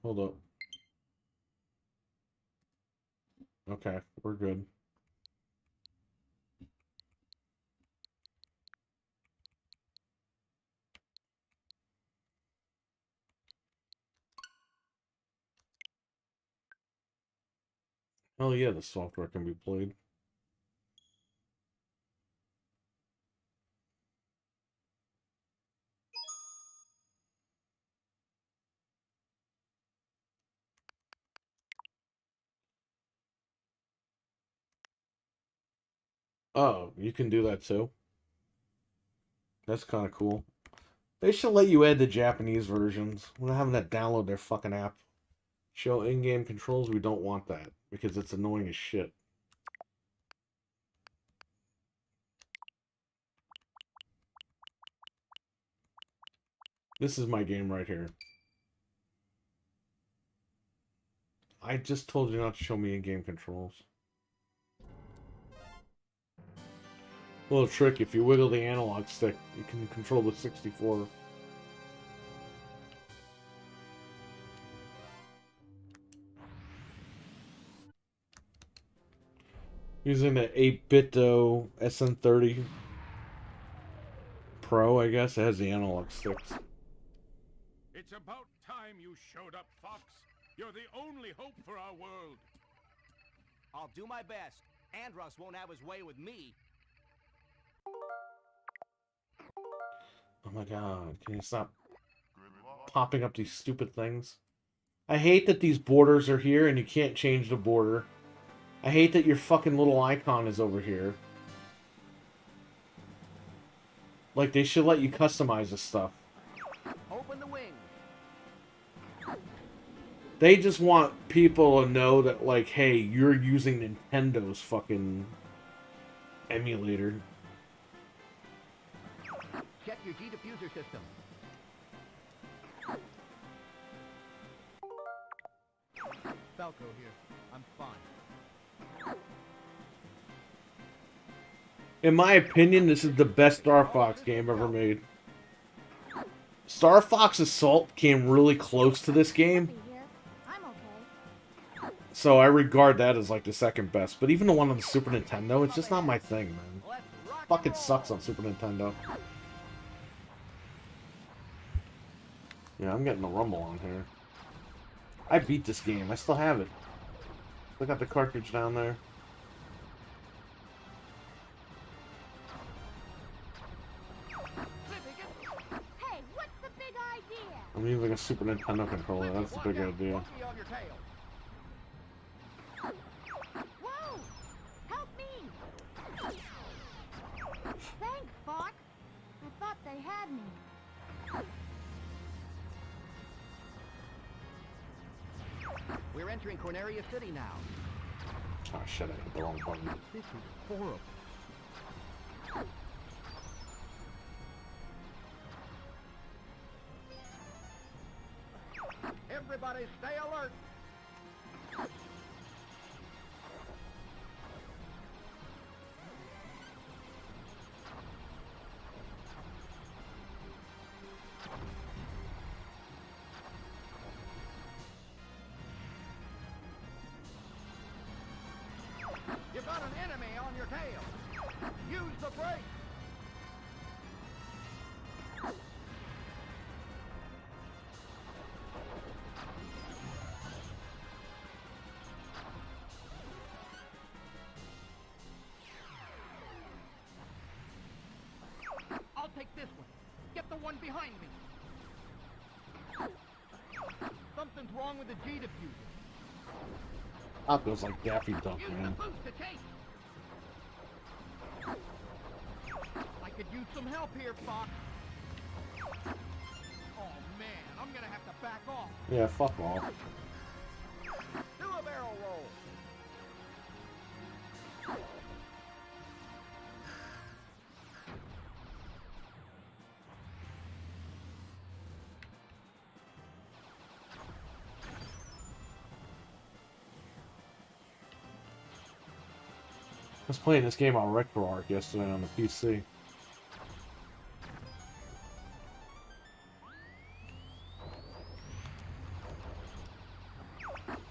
Hold up. Okay, we're good. Oh yeah, the software can be played. Oh, you can do that too? That's kind of cool. They should let you add the Japanese versions. We're not having to download their fucking app. Show in-game controls, we don't want that. Because it's annoying as shit. This is my game right here. I just told you not to show me in-game controls. Little trick, if you wiggle the analog stick, you can control the 64. Using the 8-bit SN30 Pro, I guess. It has the analog sticks. It's about time you showed up, Fox. You're the only hope for our world. I'll do my best. Andros won't have his way with me. Oh my god, can you stop popping up these stupid things? I hate that these borders are here and you can't change the border. I hate that your fucking little icon is over here. Like, they should let you customize this stuff. Open the wing. They just want people to know that, like, hey, you're using Nintendo's fucking emulator. Check your G-diffuser system. Falco here. I'm fine. In my opinion, this is the best Star Fox game ever made. Star Fox Assault came really close to this game. So I regard that as like the second best. But even the one on the Super Nintendo, it's just not my thing, man. Fucking sucks on Super Nintendo. Yeah, I'm getting a rumble on here. I beat this game. I still have it. Still got the cartridge down there. Hey, what's the big idea? I'm using a Super Nintendo controller. That's the big idea. Whoa! Help me! Thanks, Fox. I thought they had me. We're entering Corneria City now. Oh shit, I hit the wrong button. This is horrible. Everybody stay alert. You got an enemy on your tail. Use the brake. I'll take this one. Get the one behind me. Something's wrong with the G-diffuser. That goes like Daffy Duck, Use man. the boost to chase. I could use some help here, Fox. Oh man, I'm gonna have to back off. Yeah, fuck off. Do a barrel roll. I was playing this game on RetroArch yesterday on the PC.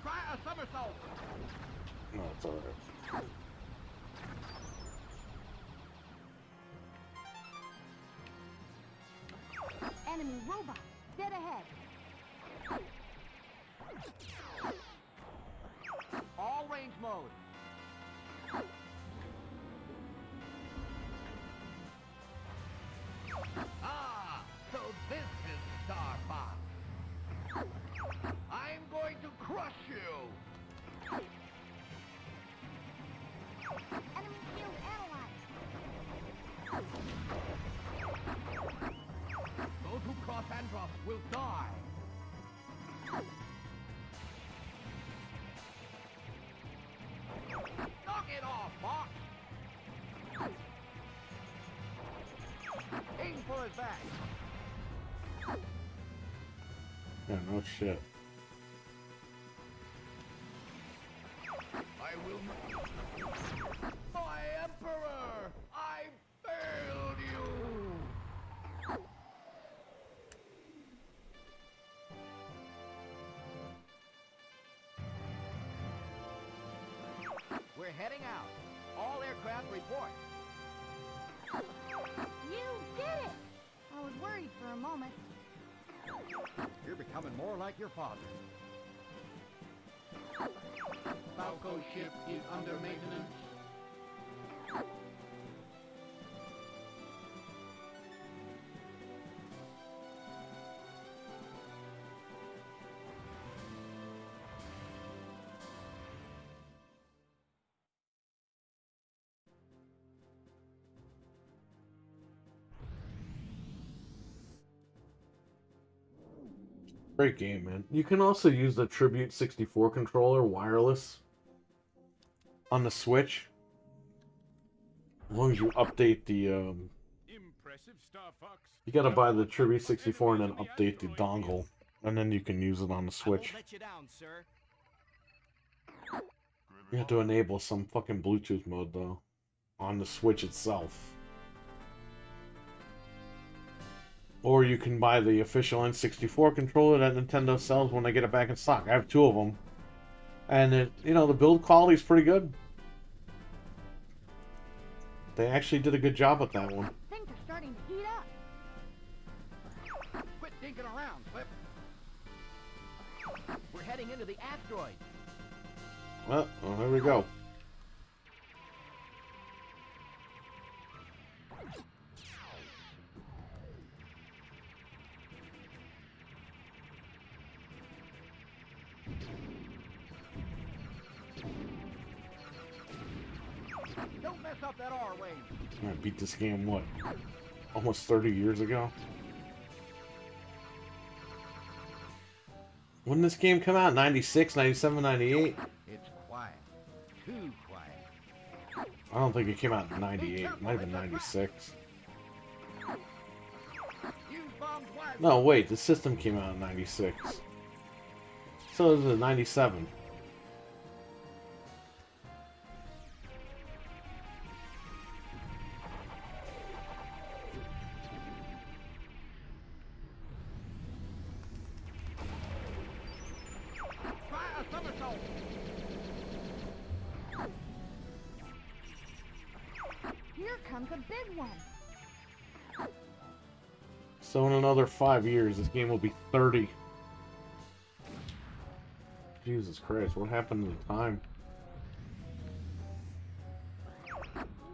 Try a somersault. No, it's alright. Enemy robot, dead ahead. All range mode. Ah, so this is Star Fox. I'm going to crush you. Enemy field analyzed. Those who cross Andros will die. Knock it off, Fox. Aim for his back. Yeah, no shit. I will not. My Emperor! I failed you! We're heading out. All aircraft report. You did it! I was worried for a moment. You're becoming more like your father. Falco ship is under maintenance. Great game, man. You can also use the Tribute 64 controller wireless on the Switch. As long as you update the Impressive, Star Fox. you gotta buy the Tribute 64 and then update the dongle, and then you can use it on the I Switch. won't let you down, sir. You have to enable some fucking Bluetooth mode though on the Switch itself. Or you can buy the official N64 controller that Nintendo sells when they get it back in stock. I have two of them. And it, you know, the build quality is pretty good. They actually did a good job with that one. Things are starting to heat up. Quit dinking around, Flip. We're heading into the asteroid. Well, there we go. Don't mess up that R-wing. I beat this game, what, almost 30 years ago? When did this game come out? 96, 97, 98? It's quiet. Too quiet. I don't think it came out in 98. It might have been 96. Use bombs wisely. No, wait, the system came out in 96. So it was in 97. Try a somersault. Here comes a big one. So in another 5 years, this game will be 30. Jesus Christ, what happened to the time?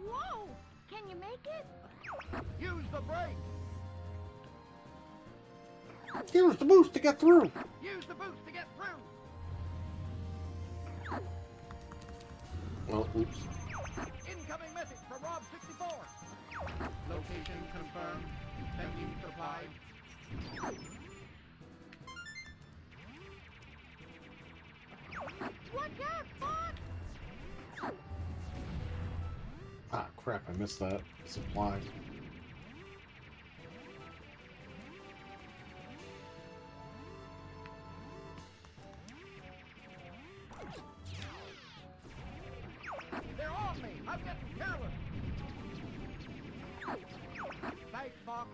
Whoa! Can you make it? Use the brake. Here's the boost to get through! Use the boost to get through. Well, oops. Incoming message from Rob 64. Location confirmed. Pending supply. Watch out, Fox! Ah, crap, I missed that. Supply. They're on me. I'm getting careless. Thanks, Fox.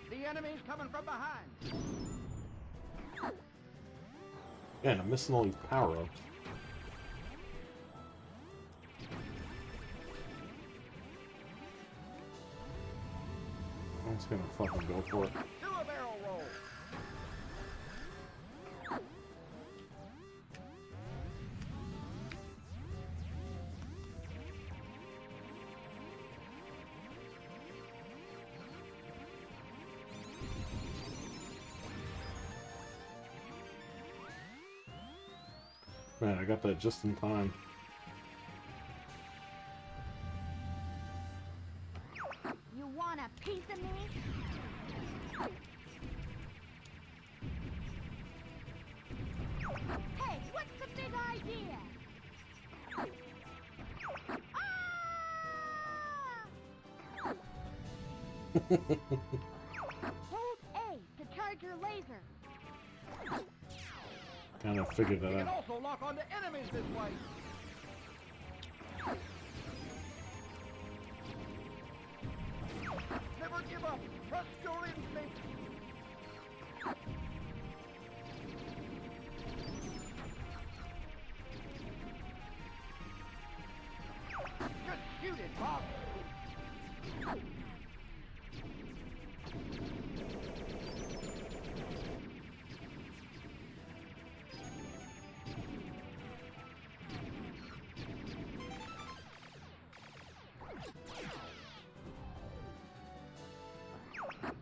The enemy's coming from behind. Man, I'm missing all these power-ups. I'm just gonna fucking go for it. Do a barrel roll. Man, I got that just in time. You want a piece of me? Hey, what's the big idea? Ah! Hold A to charge your laser. kind of figured You that can out. also lock onto enemies this way. Never give up. Trust your instincts. Just shoot it, Bob.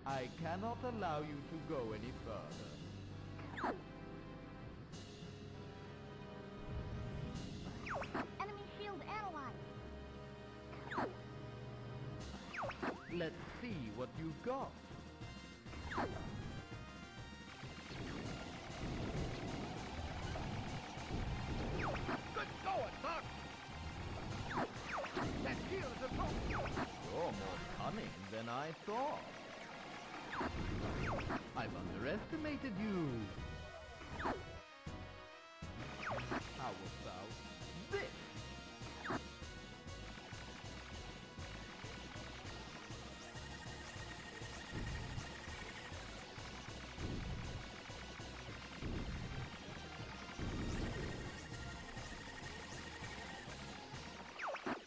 I cannot allow you to go any further. Enemy shield analyzed. Let's see what you've got. Good going, Doc! That shield is approaching. You're more cunning than I thought. I've underestimated you. How about this?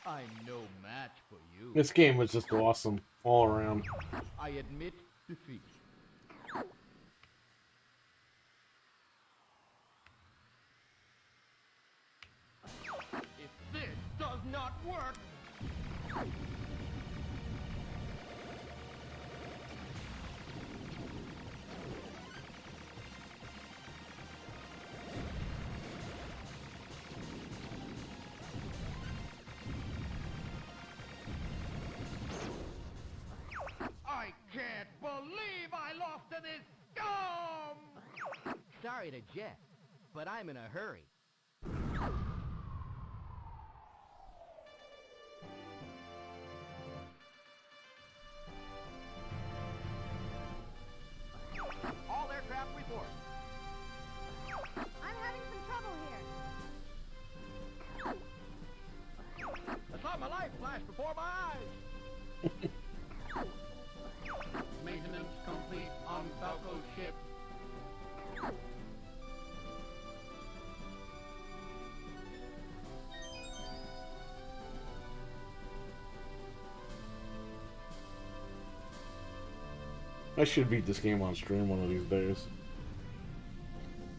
I'm no match for you. This game was just awesome all around. I admit defeat. If this does not work, I can't believe I lost to this scum! Sorry to jest, but I'm in a hurry. All aircraft report. I'm having some trouble here. I saw my life flash before my eyes. Maintenance complete on Falco ship. I should beat this game on stream one of these days.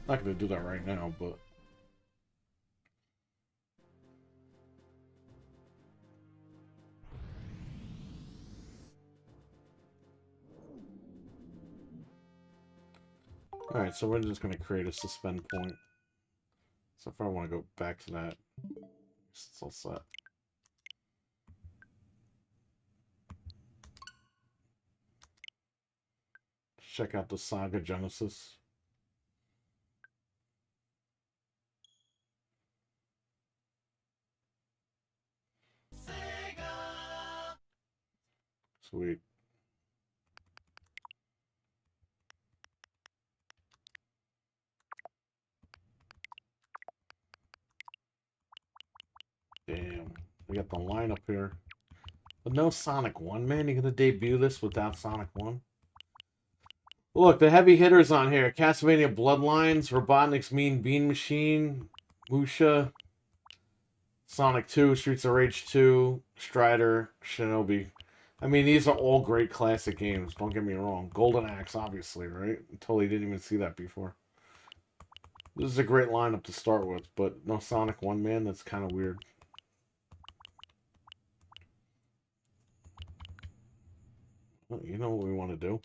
Not gonna do that right now, but alright, so we're just gonna create a suspend point. So if I want to go back to that, it's all set. Check out the Saga Genesis. Sweet. Damn. We got the lineup here. But no Sonic 1, man. You're gonna debut this without Sonic 1? Look, the heavy hitters on here. Castlevania Bloodlines, Robotnik's Mean Bean Machine, Musha, Sonic 2, Streets of Rage 2, Strider, Shinobi. I mean, these are all great classic games, don't get me wrong. Golden Axe, obviously, right? Totally didn't even see that before. This is a great lineup to start with, but no Sonic 1, man, that's kind of weird. Well, you know what we want to do?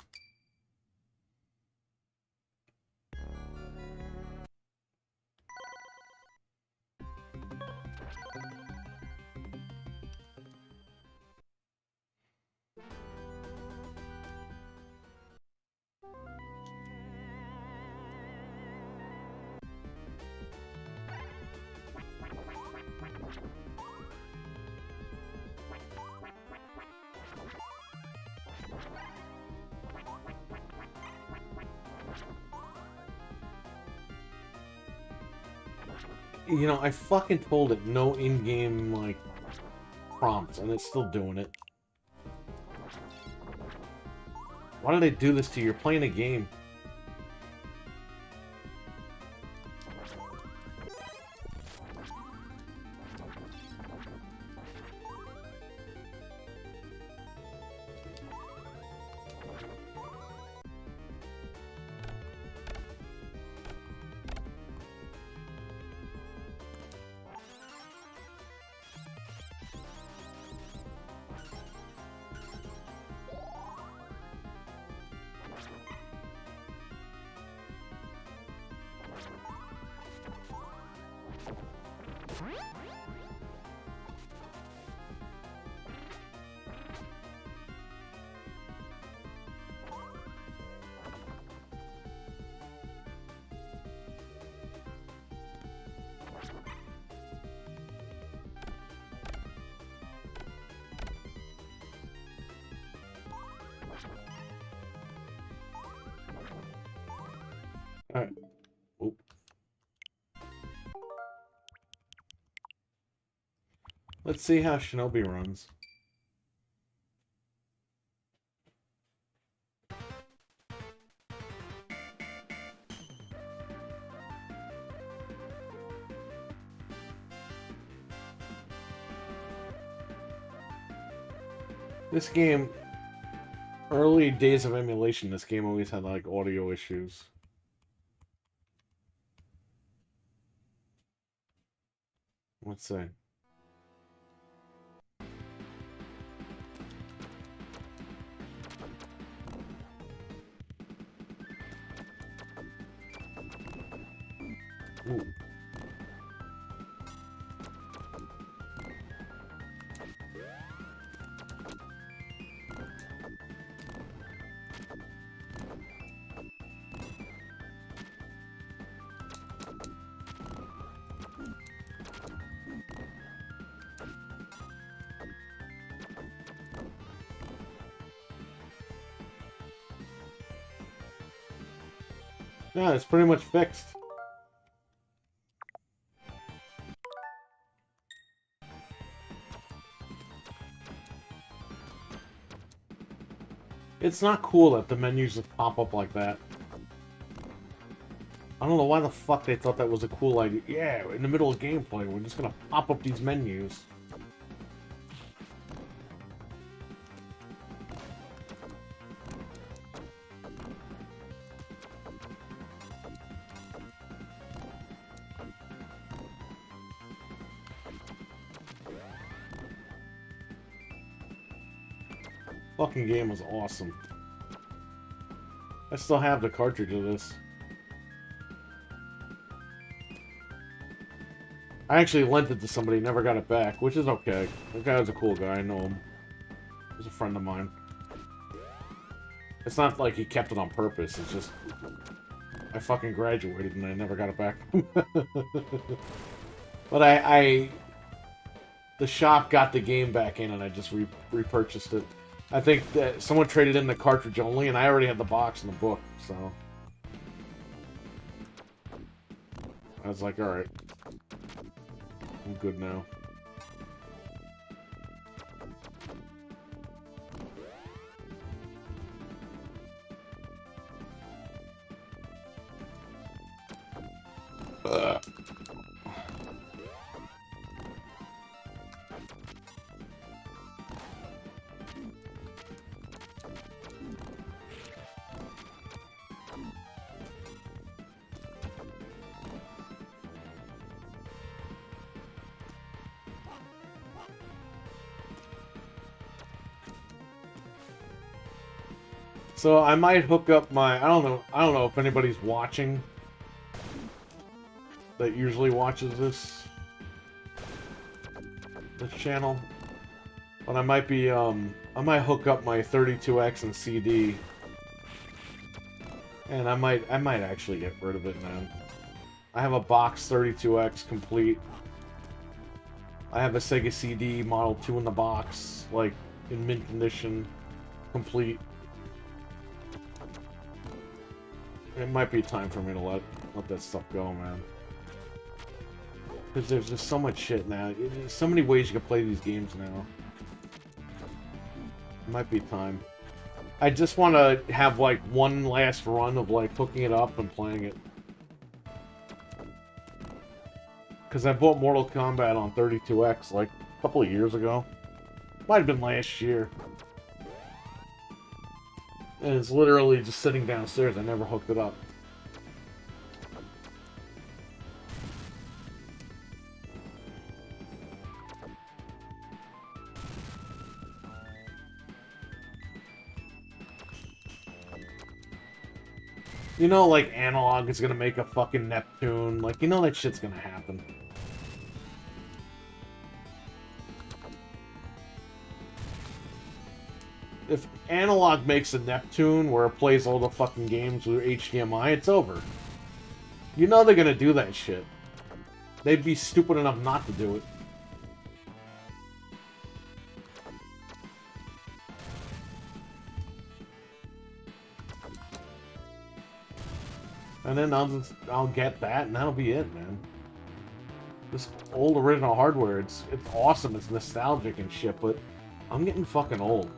You know, I fucking told it no in-game, like, prompts, and it's still doing it. Why do they do this to you? You're playing a game. Alright. Oop. Let's see how Shinobi runs. This game, early days of emulation, this game always had like audio issues. Let's see. Ooh. Yeah, it's pretty much fixed. It's not cool that the menus just pop up like that. I don't know why the fuck they thought that was a cool idea. Yeah, in the middle of gameplay, we're just gonna pop up these menus. Fucking game was awesome. I still have the cartridge of this. I actually lent it to somebody, never got it back, which is okay. That guy was a cool guy, I know him. He's a friend of mine. It's not like he kept it on purpose, it's just... I fucking graduated and I never got it back. But the shop got the game back in and I just repurchased it. I think that someone traded in the cartridge only, and I already had the box and the book, so... I was like, alright. I'm good now. Ugh. So I might hook up my I don't know if anybody's watching that usually watches this channel. But I might be I might hook up my 32X and CD. And I might actually get rid of it, man. I have a box 32X complete. I have a Sega CD Model 2 in the box, like in mint condition, complete. It might be time for me to let that stuff go, man. Because there's just so much shit now. There's so many ways you can play these games now. It might be time. I just want to have, like, one last run of, like, hooking it up and playing it. Because I bought Mortal Kombat on 32X, like, a couple of years ago. Might have been last year. And it's literally just sitting downstairs. I never hooked it up. You know, like, Analog is gonna make a fucking Neptune. Like, you know that shit's gonna happen. If Analog makes a Neptune where it plays all the fucking games with HDMI, it's over. You know they're gonna do that shit. They'd be stupid enough not to do it. And then I'll get that, and that'll be it, man. This old original hardware, it's awesome, it's nostalgic and shit, but I'm getting fucking old.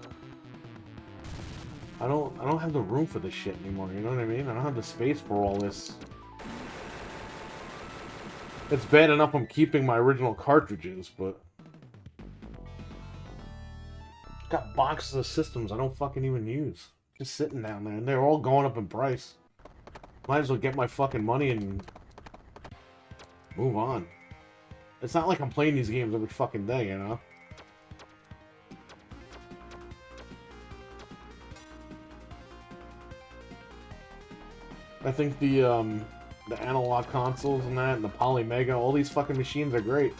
I don't have the room for this shit anymore, you know what I mean? I don't have the space for all this. It's bad enough I'm keeping my original cartridges, but got boxes of systems I don't fucking even use. Just sitting down there, and they're all going up in price. Might as well get my fucking money and move on. It's not like I'm playing these games every fucking day, you know? I think the analog consoles and that, and the Polymega, all these fucking machines are great.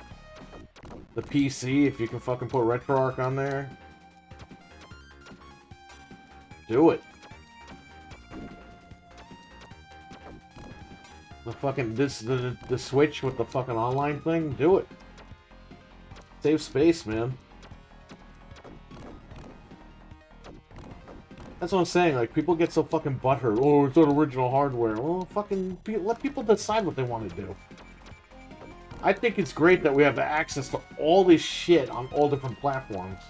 The PC, if you can fucking put RetroArch on there, do it. The fucking the Switch with the fucking online thing, do it. Save space, man. That's what I'm saying. Like, people get so fucking butthurt. Oh, it's not original hardware. Well, fucking let people decide what they want to do. I think it's great that we have access to all this shit on all different platforms.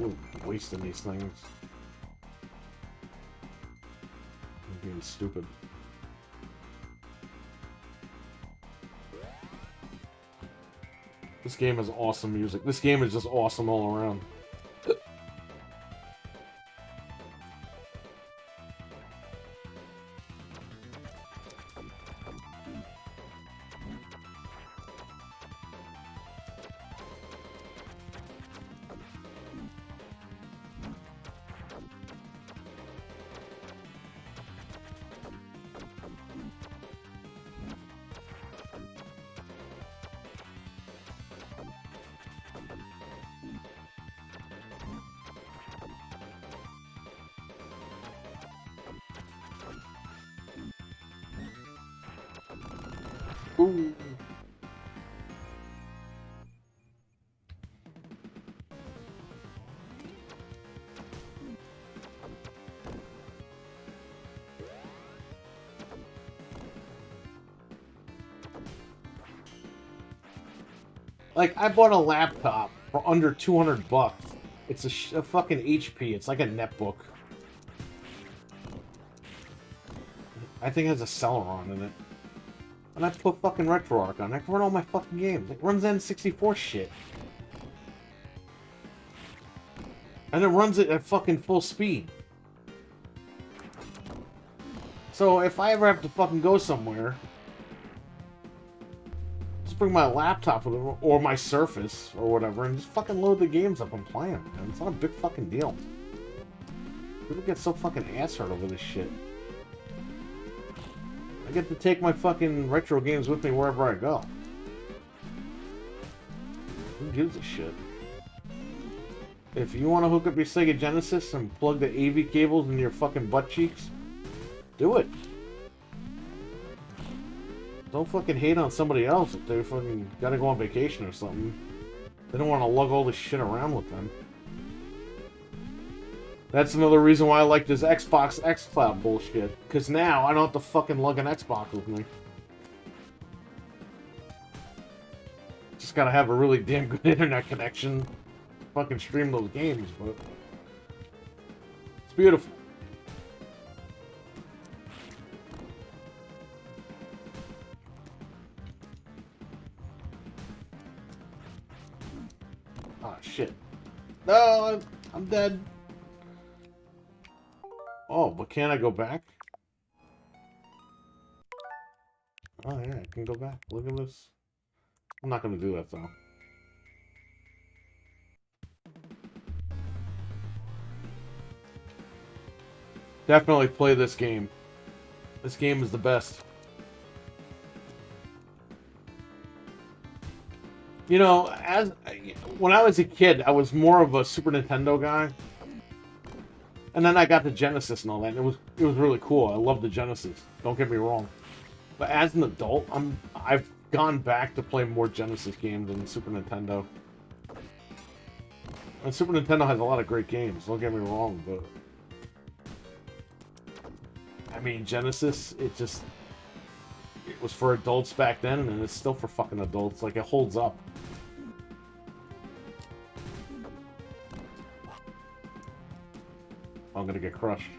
Ooh, wasting these things. I'm being stupid. This game has awesome music. This game is just awesome all around. Ooh. Like, I bought a laptop for under 200 bucks. It's a fucking HP. It's like a netbook. I think it has a Celeron in it. And I put fucking RetroArch on. I can run all my fucking games. It runs N64 shit. And it runs it at fucking full speed. So if I ever have to fucking go somewhere, just bring my laptop with it, or my Surface, or whatever, and just fucking load the games up and play them, man. It's not a big fucking deal. People get so fucking ass hurt over this shit. I get to take my fucking retro games with me wherever I go. Who gives a shit? If you want to hook up your Sega Genesis and plug the AV cables in your fucking butt cheeks, do it. Don't fucking hate on somebody else if they fucking gotta go on vacation or something. They don't want to lug all this shit around with them. That's another reason why I like this Xbox xCloud bullshit. Because now I don't have to fucking lug an Xbox with me. Just gotta have a really damn good internet connection to fucking stream those games, but it's beautiful. Oh shit. No, I'm dead. Oh, but can I go back? Oh yeah, I can go back. Look at this. I'm not gonna do that though. Definitely play this game. This game is the best. You know, when I was a kid, I was more of a Super Nintendo guy. And then I got the Genesis and all that, and it was really cool. I love the Genesis. Don't get me wrong. But as an adult, I've gone back to play more Genesis games than Super Nintendo. And Super Nintendo has a lot of great games, don't get me wrong, but I mean Genesis, it was for adults back then, and it's still for fucking adults. Like, it holds up. I'm gonna get crushed.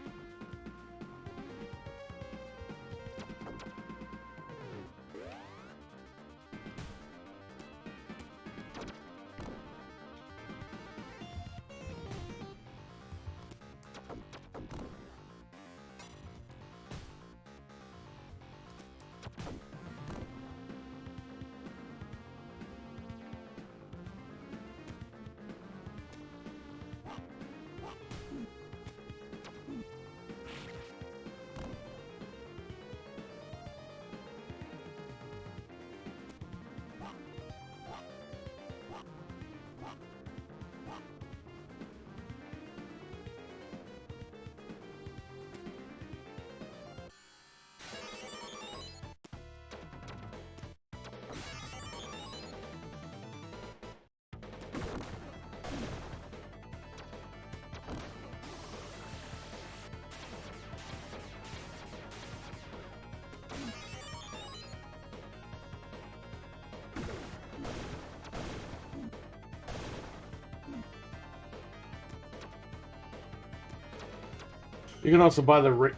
You can also buy the rate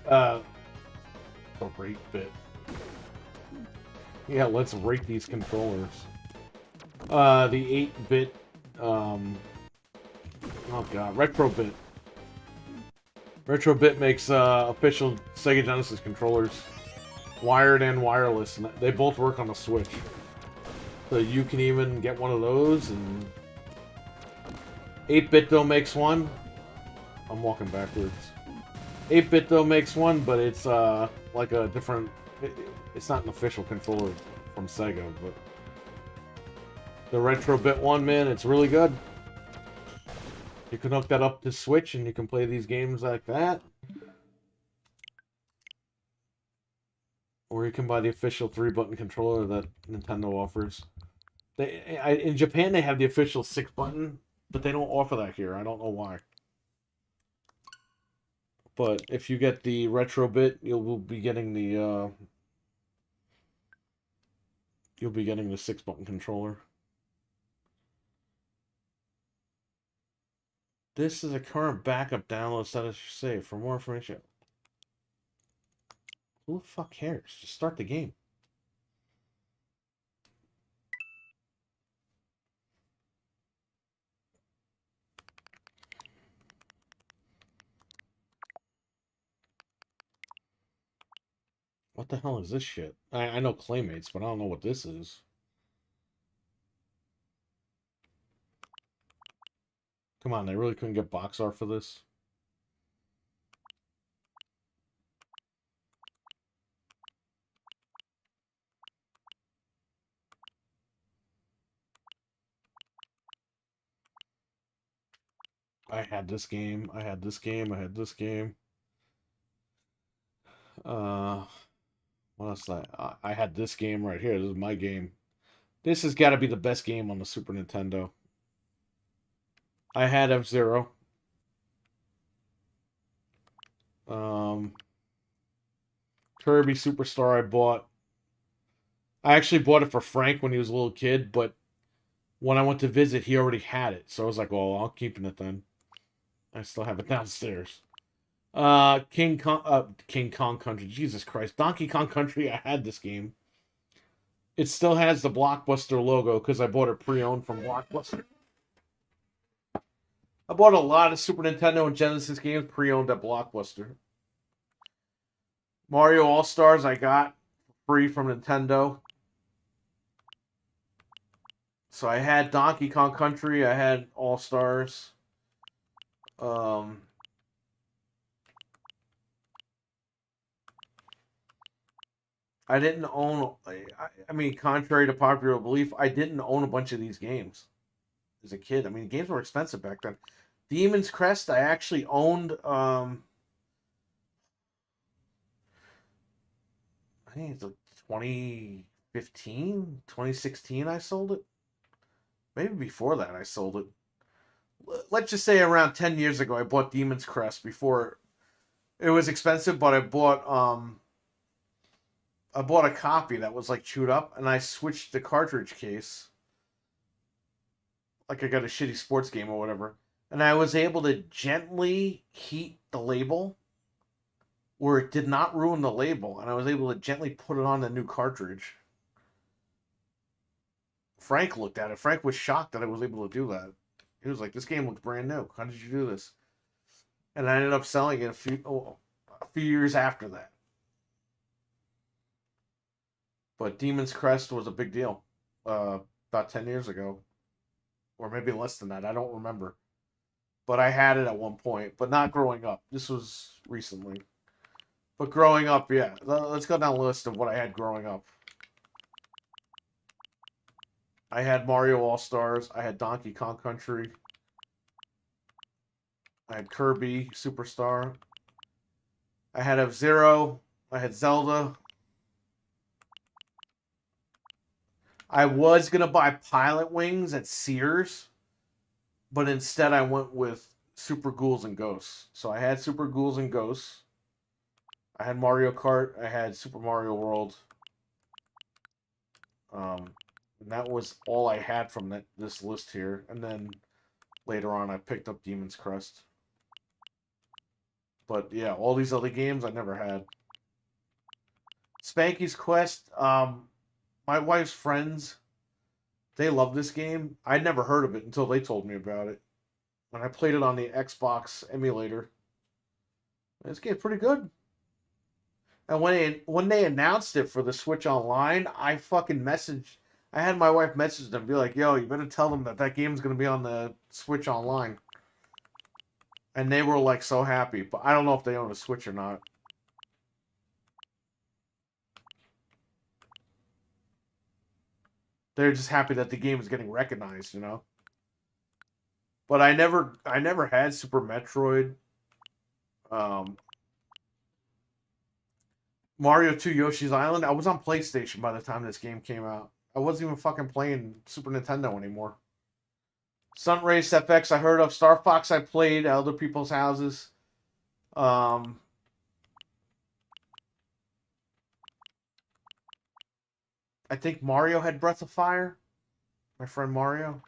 bit. Yeah, let's rate these controllers. The 8-bit, oh god, Retrobit. Retrobit makes official Sega Genesis controllers, wired and wireless, and they both work on the Switch. So you can even get one of those, and 8-bit though makes one. I'm walking backwards. 8-bit though makes one, but it's like a different. It's not an official controller from Sega, but the Retrobit one, man, it's really good. You can hook that up to Switch, and you can play these games like that. Or you can buy the official 3-button controller that Nintendo offers. In Japan, they have the official 6-button, but they don't offer that here. I don't know why. But if you get the Retrobit, you'll be getting the 6-button controller. This is a current backup download status saved. For more information, who the fuck cares? Just start the game. What the hell is this shit? I know Claymates, but I don't know what this is. Come on, they really couldn't get box art for this? I had this game, I had this game, I had this game. What else? I had this game right here. This is my game. This has got to be the best game on the Super Nintendo. I had F-Zero. Kirby Superstar I bought. I actually bought it for Frank when he was a little kid, but when I went to visit, he already had it. So I was like, well, I'll keep it then. I still have it downstairs. King Kong Country. Jesus Christ. Donkey Kong Country, I had this game. It still has the Blockbuster logo because I bought it pre-owned from Blockbuster. I bought a lot of Super Nintendo and Genesis games pre-owned at Blockbuster. Mario All-Stars I got free from Nintendo. So I had Donkey Kong Country, I had All-Stars. I didn't own, I mean, contrary to popular belief, I didn't own a bunch of these games as a kid. I mean, games were expensive back then. Demon's Crest, I actually owned, I think it's like 2015, 2016 I sold it. Maybe before that I sold it. Let's just say around 10 years ago I bought Demon's Crest before it was expensive, but I bought a copy that was like chewed up, and I switched the cartridge case. Like I got a shitty sports game or whatever. And I was able to gently heat the label where it did not ruin the label. And I was able to gently put it on the new cartridge. Frank looked at it. Frank was shocked that I was able to do that. He was like, this game looks brand new. How did you do this? And I ended up selling it a few years after that. But Demon's Crest was a big deal about 10 years ago. Or maybe less than that. I don't remember. But I had it at one point. But not growing up. This was recently. But growing up, yeah. Let's go down the list of what I had growing up. I had Mario All-Stars. I had Donkey Kong Country. I had Kirby Superstar. I had F-Zero. I had Zelda. I was going to buy Pilot Wings at Sears, but instead I went with Super Ghouls and Ghosts. So I had Super Ghouls and Ghosts. I had Mario Kart. I had Super Mario World. And that was all I had from this list here. And then later on I picked up Demon's Crest. But yeah, all these other games I never had. Spanky's Quest. My wife's friends, they love this game. I'd never heard of it until they told me about it. When I played it on the Xbox emulator. This game's pretty good. And when they announced it for the Switch Online, I had my wife message them, be like, yo, you better tell them that game's going to be on the Switch Online. And they were like so happy. But I don't know if they own a Switch or not. They're just happy that the game is getting recognized, you know. But I never had Super Metroid. Mario 2 Yoshi's Island. I was on PlayStation by the time this game came out. I wasn't even fucking playing Super Nintendo anymore. Sunrace FX I heard of. Star Fox I played at other people's houses. I think Mario had Breath of Fire. My friend Mario.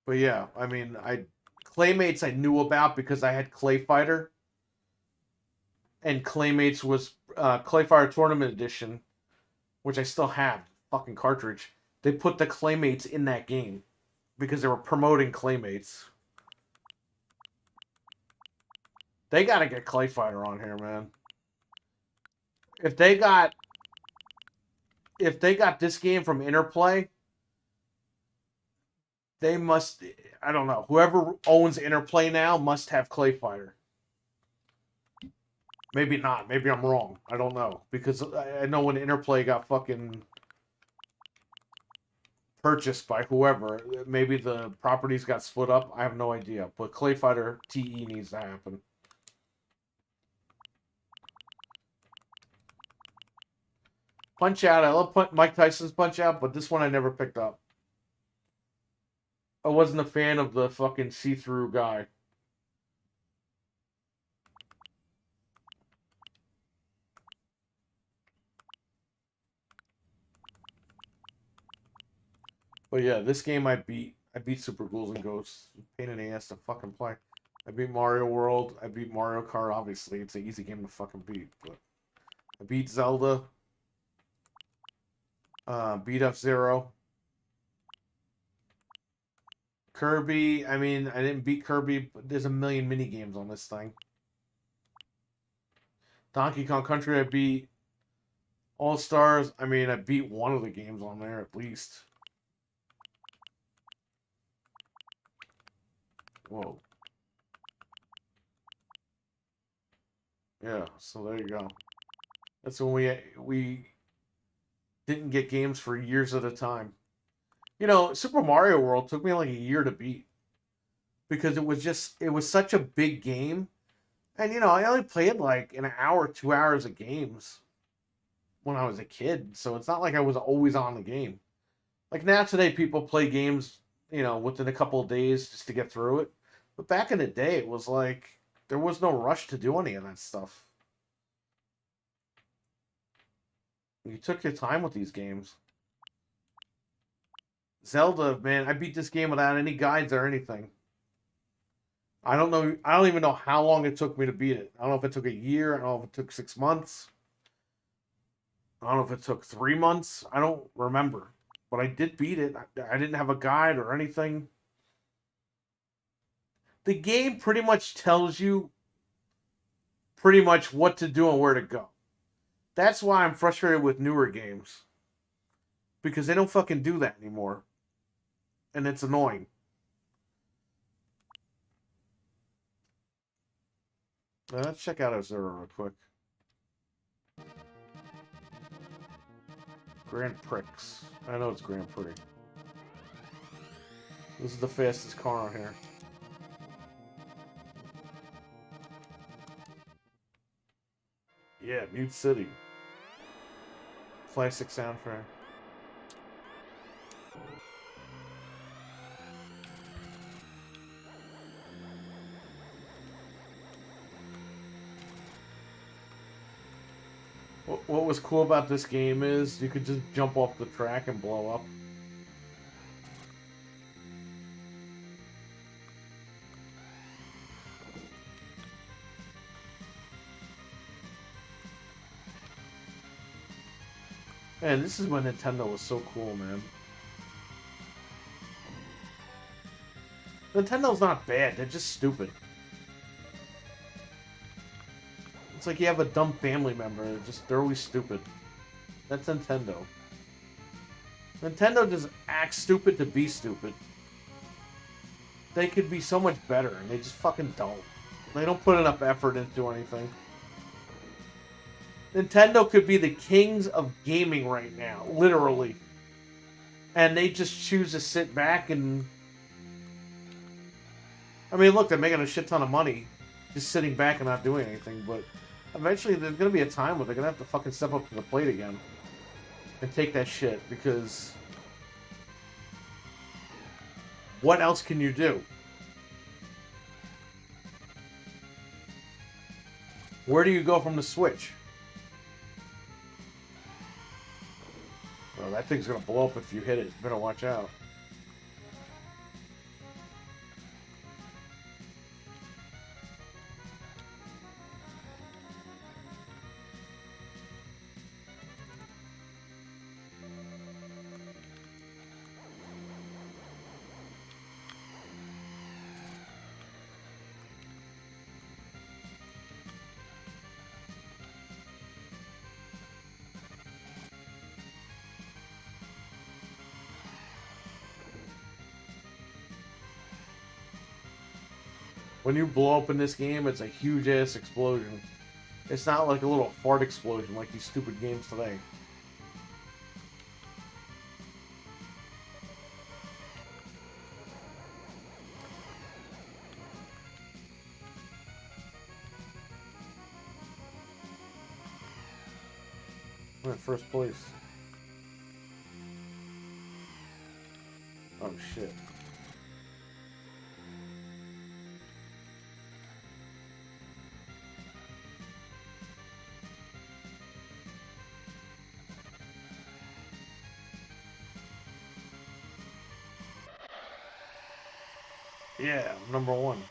But yeah, I mean, Claymates I knew about because I had Clay Fighter. And Claymates was Clay Fighter Tournament Edition, which I still have. Fucking cartridge. They put the Claymates in that game because they were promoting Claymates. They gotta get Clay Fighter on here, man. If they got this game from Interplay, they must, I don't know, whoever owns Interplay now must have Clay Fighter. Maybe not. Maybe I'm wrong. I don't know. Because I know when Interplay got fucking purchased by whoever, maybe the properties got split up. I have no idea. But Clay Fighter TE needs to happen. Punch Out. I love Mike Tyson's Punch Out, but this one I never picked up. I wasn't a fan of the fucking see-through guy. But yeah, this game I beat. I beat Super Ghouls and Ghosts. Pain in the ass to fucking play. I beat Mario World. I beat Mario Kart. Obviously, it's an easy game to fucking beat. But I beat Zelda. Beat F-Zero. Kirby. I mean, I didn't beat Kirby, but there's a million mini games on this thing. Donkey Kong Country. I beat. All Stars. I mean, I beat one of the games on there at least. Whoa. Yeah, so there you go. That's when we didn't get games for years at a time. You know, Super Mario World took me like a year to beat because it was such a big game. And you know, I only played like an hour, 2 hours of games when I was a kid, so it's not like I was always on the game. Like now today people play games, you know, within a couple of days just to get through it. But back in the day it was like there was no rush to do any of that stuff. You took your time with these games. Zelda, man, I beat this game without any guides or anything. I don't know. I don't even know how long it took me to beat it. I don't know if it took a year. I don't know if it took 6 months. I don't know if it took 3 months. I don't remember. But I did beat it. I didn't have a guide or anything. The game pretty much tells you pretty much what to do and where to go. That's why I'm frustrated with newer games. Because they don't fucking do that anymore. And it's annoying. Let's check out F-Zero real quick. Grand Prix. I know it's Grand Prix. This is the fastest car on here. Yeah, Mute City. Classic soundtrack. What was cool about this game is you could just jump off the track and blow up. Man, this is when Nintendo was so cool, man. Nintendo's not bad, they're just stupid. It's like you have a dumb family member, they're always stupid. That's Nintendo. Nintendo just acts stupid to be stupid. They could be so much better, and they just fucking don't. They don't put enough effort into anything. Nintendo could be the kings of gaming right now, literally. And they just choose to sit back and... I mean, look, they're making a shit ton of money just sitting back and not doing anything, but eventually there's going to be a time where they're going to have to fucking step up to the plate again and take that shit, because what else can you do? Where do you go from the Switch? Well, that thing's going to blow up if you hit it. You better watch out. When you blow up in this game, it's a huge-ass explosion. It's not like a little fart explosion like these stupid games today. I'm in first place. Oh, shit. Yeah, number one.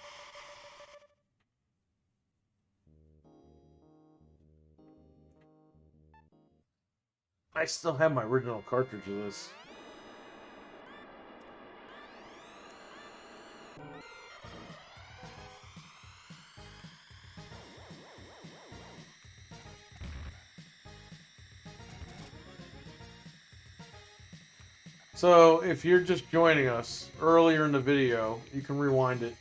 I still have my original cartridge of this. So, if you're just joining us, earlier in the video, you can rewind it.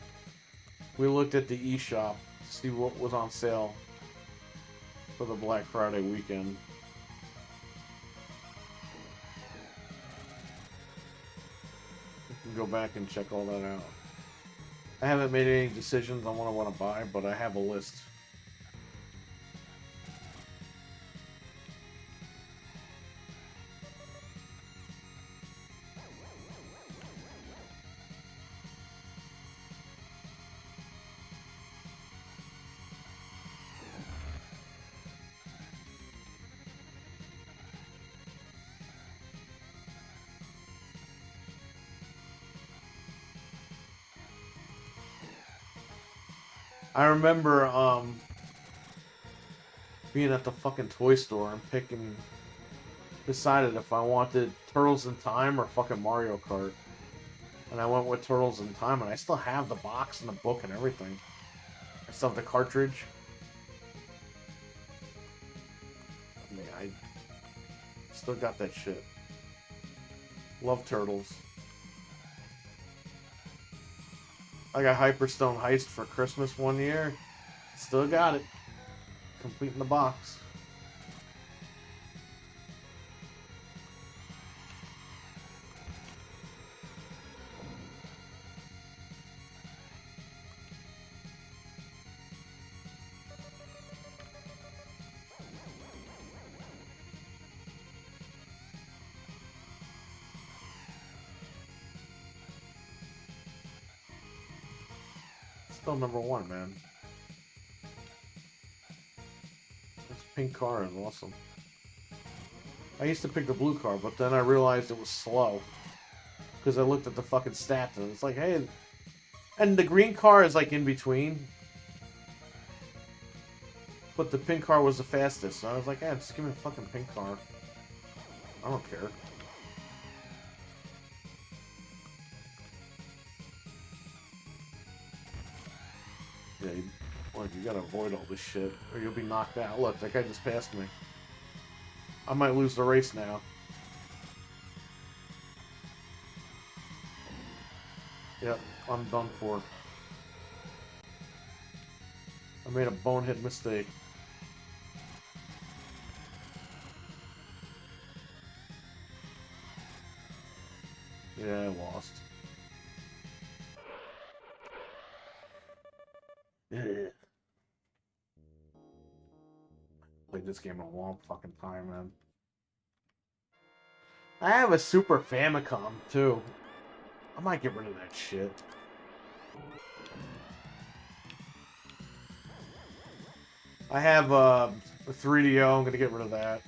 We looked at the eShop to see what was on sale for the Black Friday weekend. You can go back and check all that out. I haven't made any decisions on what I want to buy, but I have a list. I remember being at the fucking toy store and decided if I wanted Turtles in Time or fucking Mario Kart. And I went with Turtles in Time, and I still have the box and the book and everything. I still have the cartridge. I mean, I still got that shit. Love Turtles. I got Hyperstone Heist for Christmas one year. Still got it. Complete in the box. Still number one, man. This pink car is awesome. I used to pick the blue car, but then I realized it was slow. Because I looked at the fucking stats, and it's like, hey... And the green car is like in between. But the pink car was the fastest, so I was like, yeah, just give me a fucking pink car. I don't care. Yeah, you gotta avoid all this shit, or you'll be knocked out. Look, that guy just passed me. I might lose the race now. Yep, I'm done for. I made a bonehead mistake. Yeah, I lost. Yeah. Played this game a long fucking time, man. I have a Super Famicom, too. I might get rid of that shit. I have a 3DO. I'm gonna get rid of that.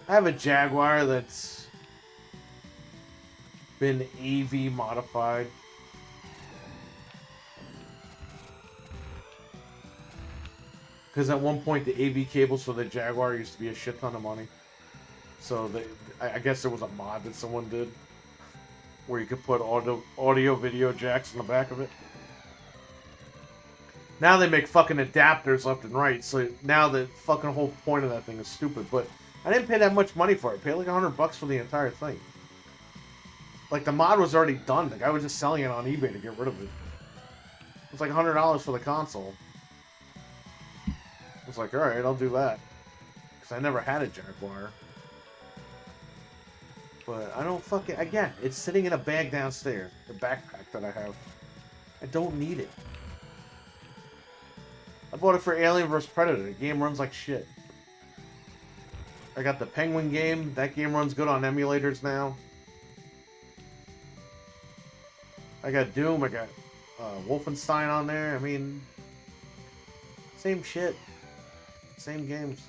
I have a Jaguar that's been AV modified. Because at one point the AV cables for the Jaguar used to be a shit ton of money. So I guess there was a mod that someone did where you could put audio video jacks in the back of it. Now they make fucking adapters left and right, so now the fucking whole point of that thing is stupid. But I didn't pay that much money for it. I paid like $100 for the entire thing. Like, the mod was already done. The guy was just selling it on eBay to get rid of it. It was like $100 for the console. I was like, alright, I'll do that. Because I never had a Jaguar. But I don't fucking... Again, it's sitting in a bag downstairs. The backpack that I have. I don't need it. I bought it for Alien vs. Predator. The game runs like shit. I got the Penguin game. That game runs good on emulators now. I got Doom, I got Wolfenstein on there. I mean, same shit. Same games.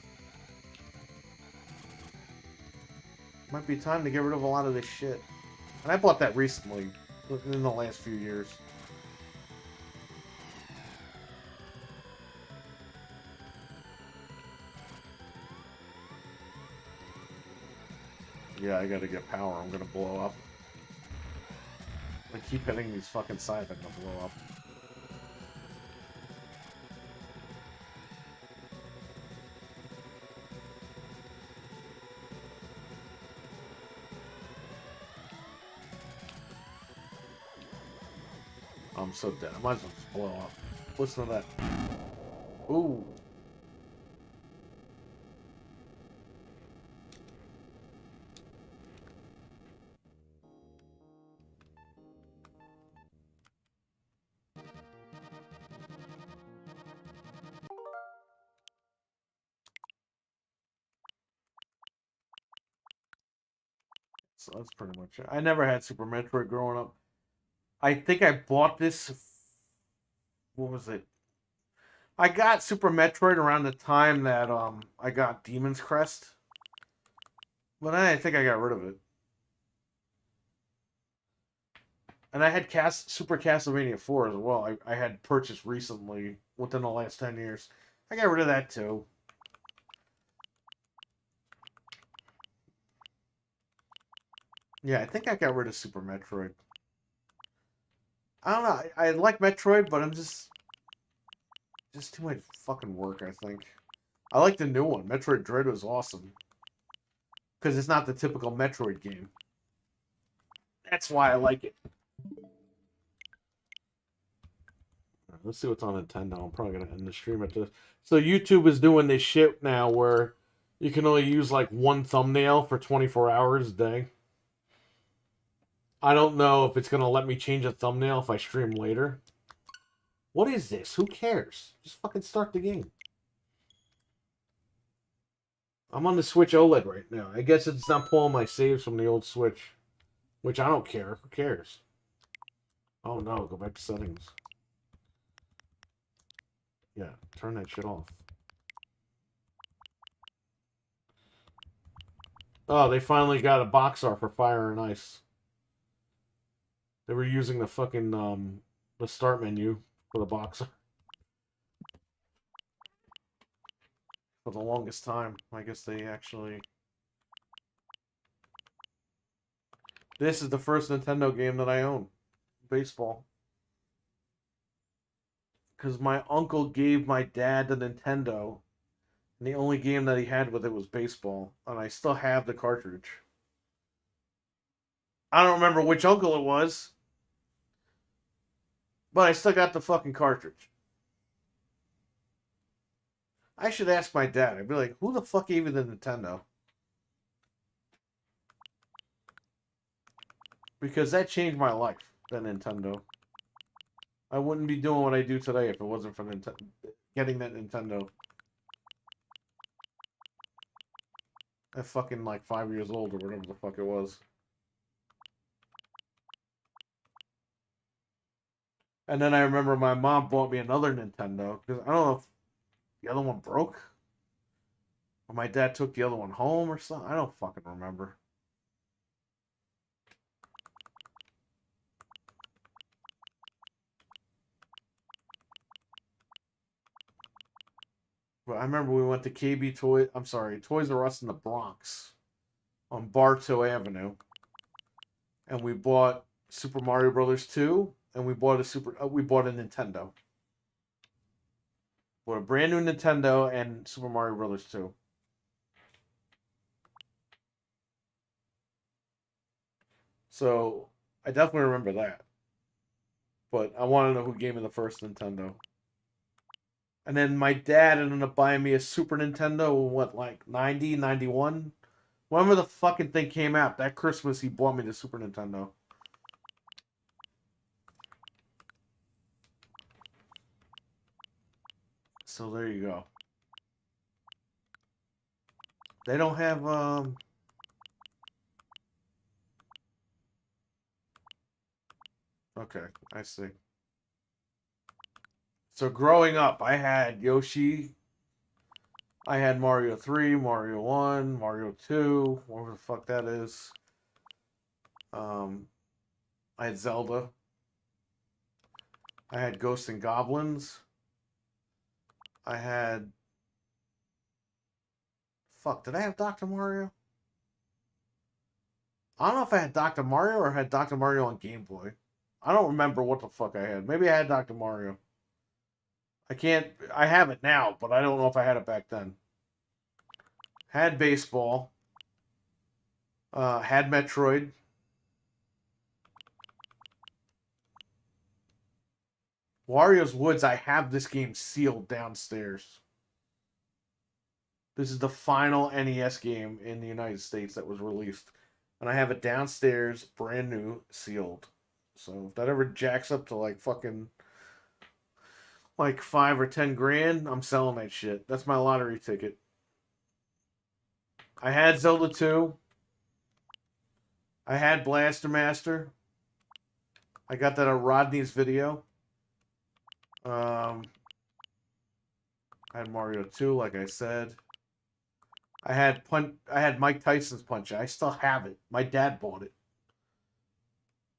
Might be time to get rid of a lot of this shit. And I bought that recently, in the last few years. Yeah, I gotta get power. I'm gonna blow up. I keep hitting these fucking sides, I'm gonna blow up. I'm so dead. I might as well just blow up. Listen to that. Ooh. So that's pretty much it. I never had Super Metroid growing up. I think I bought this. What was it? I got Super Metroid around the time that I got Demon's Crest, but I think I got rid of it. And I had Super Castlevania 4 as well. I had purchased recently within the last 10 years. I got rid of that too. Yeah, I think I got rid of Super Metroid. I don't know. I like Metroid, but I'm just too much fucking work, I think. I like the new one. Metroid Dread was awesome. Because it's not the typical Metroid game. That's why I like it. Let's see what's on Nintendo. I'm probably going to end the stream at this. So YouTube is doing this shit now where you can only use like one thumbnail for 24 hours a day. I don't know if it's going to let me change a thumbnail if I stream later. What is this? Who cares? Just fucking start the game. I'm on the Switch OLED right now. I guess it's not pulling my saves from the old Switch. Which I don't care. Who cares? Oh no, go back to settings. Yeah, turn that shit off. Oh, they finally got a box art for Fire and Ice. They were using the fucking the start menu for the box art for the longest time. I guess they actually. This is the first Nintendo game that I own. Baseball. Because my uncle gave my dad the Nintendo, and the only game that he had with it was baseball, and I still have the cartridge. I don't remember which uncle it was, but I still got the fucking cartridge. I should ask my dad. I'd be like, who the fuck gave you the Nintendo? Because that changed my life, the Nintendo. I wouldn't be doing what I do today if it wasn't for getting that Nintendo. At fucking like 5 years old or whatever the fuck it was. And then I remember my mom bought me another Nintendo because I don't know if the other one broke or my dad took the other one home or something. I don't fucking remember. But I remember we went to Toys R Us in the Bronx on Bartow Avenue, and we bought Super Mario Brothers 2, and we bought a Nintendo. Bought a brand new Nintendo and Super Mario Brothers 2. So I definitely remember that. But I want to know who gave me the first Nintendo. And then my dad ended up buying me a Super Nintendo in what, like 90, 91? Whenever the fucking thing came out, that Christmas he bought me the Super Nintendo. So there you go. They don't have Okay, I see. So growing up, I had Yoshi. I had Mario 3, Mario 1, Mario 2, whatever the fuck that is. Um, I had Zelda. I had Ghosts and Goblins. I had... Fuck, did I have Dr. Mario? I don't know if I had Dr. Mario or had Dr. Mario on Game Boy. I don't remember what the fuck I had. Maybe I had Dr. Mario. I can't... I have it now, but I don't know if I had it back then. Had baseball. Had Metroid. Wario's Woods, I have this game sealed downstairs. This is the final NES game in the United States that was released. And I have it downstairs, brand new, sealed. So if that ever jacks up to like fucking like 5 or 10 grand, I'm selling that shit. That's my lottery ticket. I had Zelda 2. I had Blaster Master. I got that on Rodney's video. I had Mario 2, like I said. I had Mike Tyson's Punch Out. I still have it. My dad bought it.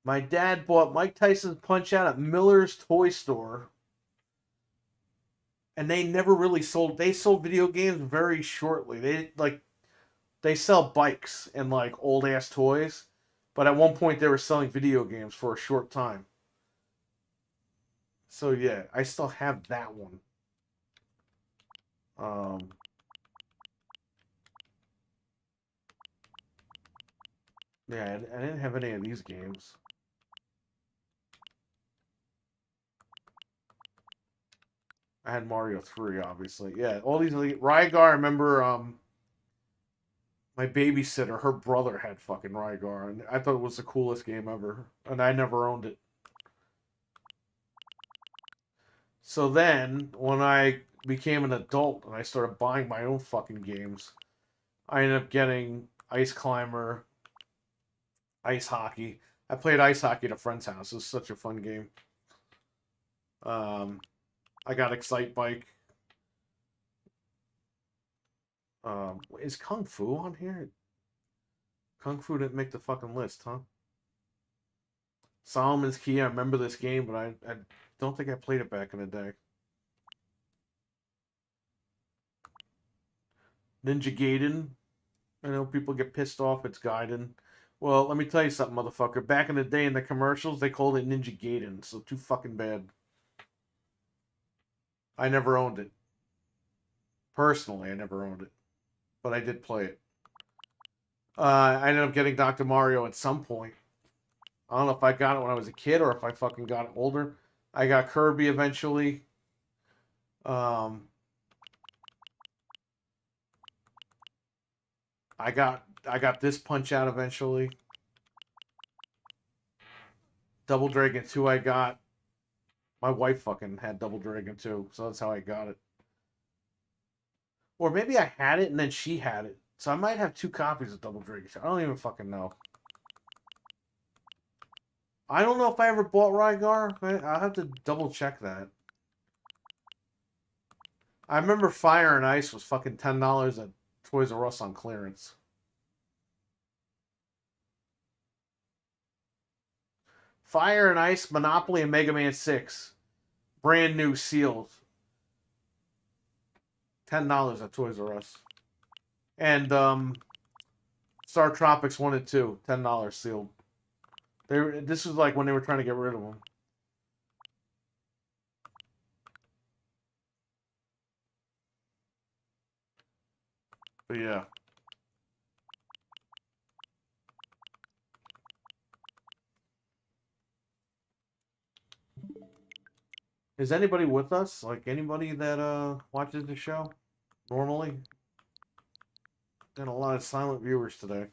My dad bought Mike Tyson's Punch Out at Miller's Toy Store. And they never really sold. They sold video games very shortly. They sell bikes and like old ass toys, but at one point they were selling video games for a short time. So yeah, I still have that one. Um, yeah, I didn't have any of these games. I had Mario 3, obviously. Yeah, all these Rygar. I remember my babysitter, her brother had fucking Rygar, and I thought it was the coolest game ever, and I never owned it. So then, when I became an adult and I started buying my own fucking games, I ended up getting Ice Climber, Ice Hockey. I played ice hockey at a friend's house. It was such a fun game. I got Excite Bike. Is Kung Fu on here? Kung Fu didn't make the fucking list, huh? Solomon's Key. I remember this game, but I don't think I played it back in the day. Ninja Gaiden. I know people get pissed off it's Gaiden. Well, let me tell you something, motherfucker. Back in the day in the commercials, they called it Ninja Gaiden, so too fucking bad. I never owned it. Personally, I never owned it. But I did play it. I ended up getting Dr. Mario at some point. I don't know if I got it when I was a kid or if I fucking got it older. I got Kirby eventually. I got this Punch Out eventually. Double Dragon 2 I got. My wife fucking had Double Dragon 2, so that's how I got it. Or maybe I had it and then she had it. So I might have 2 copies of Double Dragon 2. I don't even fucking know. I don't know if I ever bought Rygar. I'll have to double check that. I remember Fire and Ice was fucking $10 at Toys R Us on clearance. Fire and Ice, Monopoly, and Mega Man 6. Brand new sealed. $10 at Toys R Us. And Star Tropics 1 and 2, $10 sealed. This was like when they were trying to get rid of them. But yeah. Is anybody with us? Like anybody that watches the show normally? Got a lot of silent viewers today.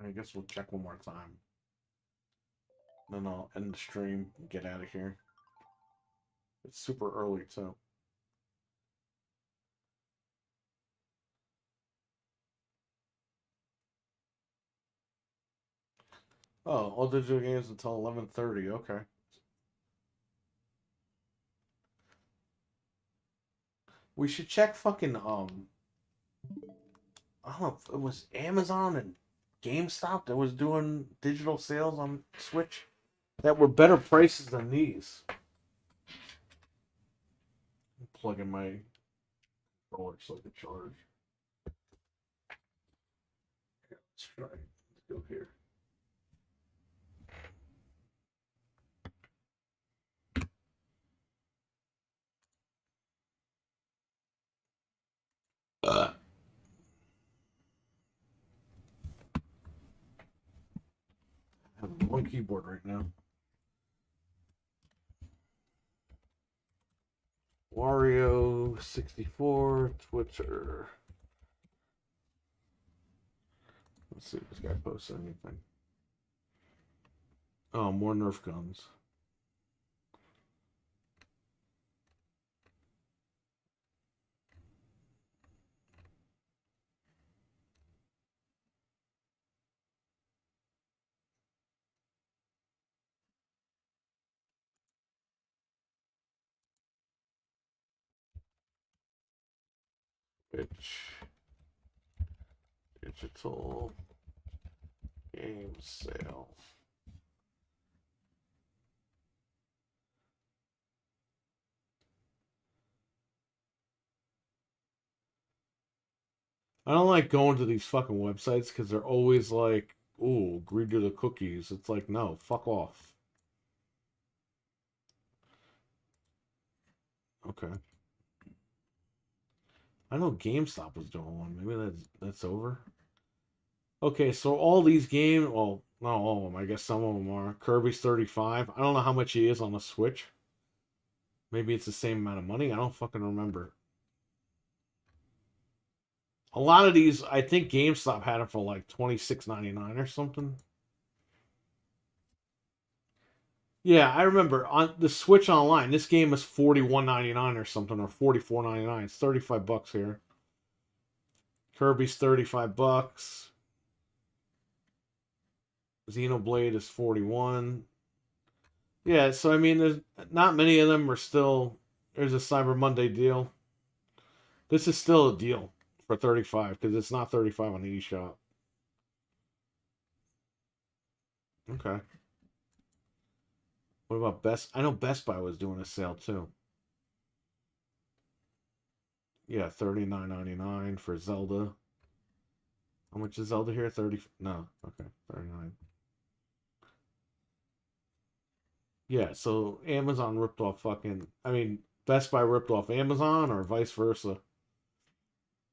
I guess we'll check one more time. Then I'll end the stream and get out of here. It's super early, too. Oh, all digital games until 11:30. Okay. We should check fucking I don't know if it was Amazon and GameStop that was doing digital sales on Switch that were better prices than these. Plug in my controller so I can charge. Yeah, let's try. Let's go here. I have one keyboard right now. Wario 64 Twitter. Let's see if this guy posts anything. Oh, more Nerf guns. Which digital game sale. I don't like going to these fucking websites because they're always like, "Ooh, agree to the cookies." It's like, no, fuck off. Okay. I know GameStop was doing one. Maybe that's over. Okay, so all these games, well, not all of them. I guess some of them are. Kirby's 35. I don't know how much he is on the Switch. Maybe it's the same amount of money. I don't fucking remember. A lot of these, I think GameStop had it for like $26.99 or something. Yeah, I remember on the Switch Online, this game is $41.99 or something, or $44.99. It's $35 here. Kirby's $35. Xenoblade is 41. Yeah, so I mean, there's not many of them are still. There's a Cyber Monday deal. This is still a deal for 35 because it's not 35 on the eShop. Okay. What about Best? I know Best Buy was doing a sale too. Yeah, $39.99 for Zelda. How much is Zelda here? 30. No, okay, 39. Yeah, so Amazon ripped off fucking. I mean, Best Buy ripped off Amazon or vice versa.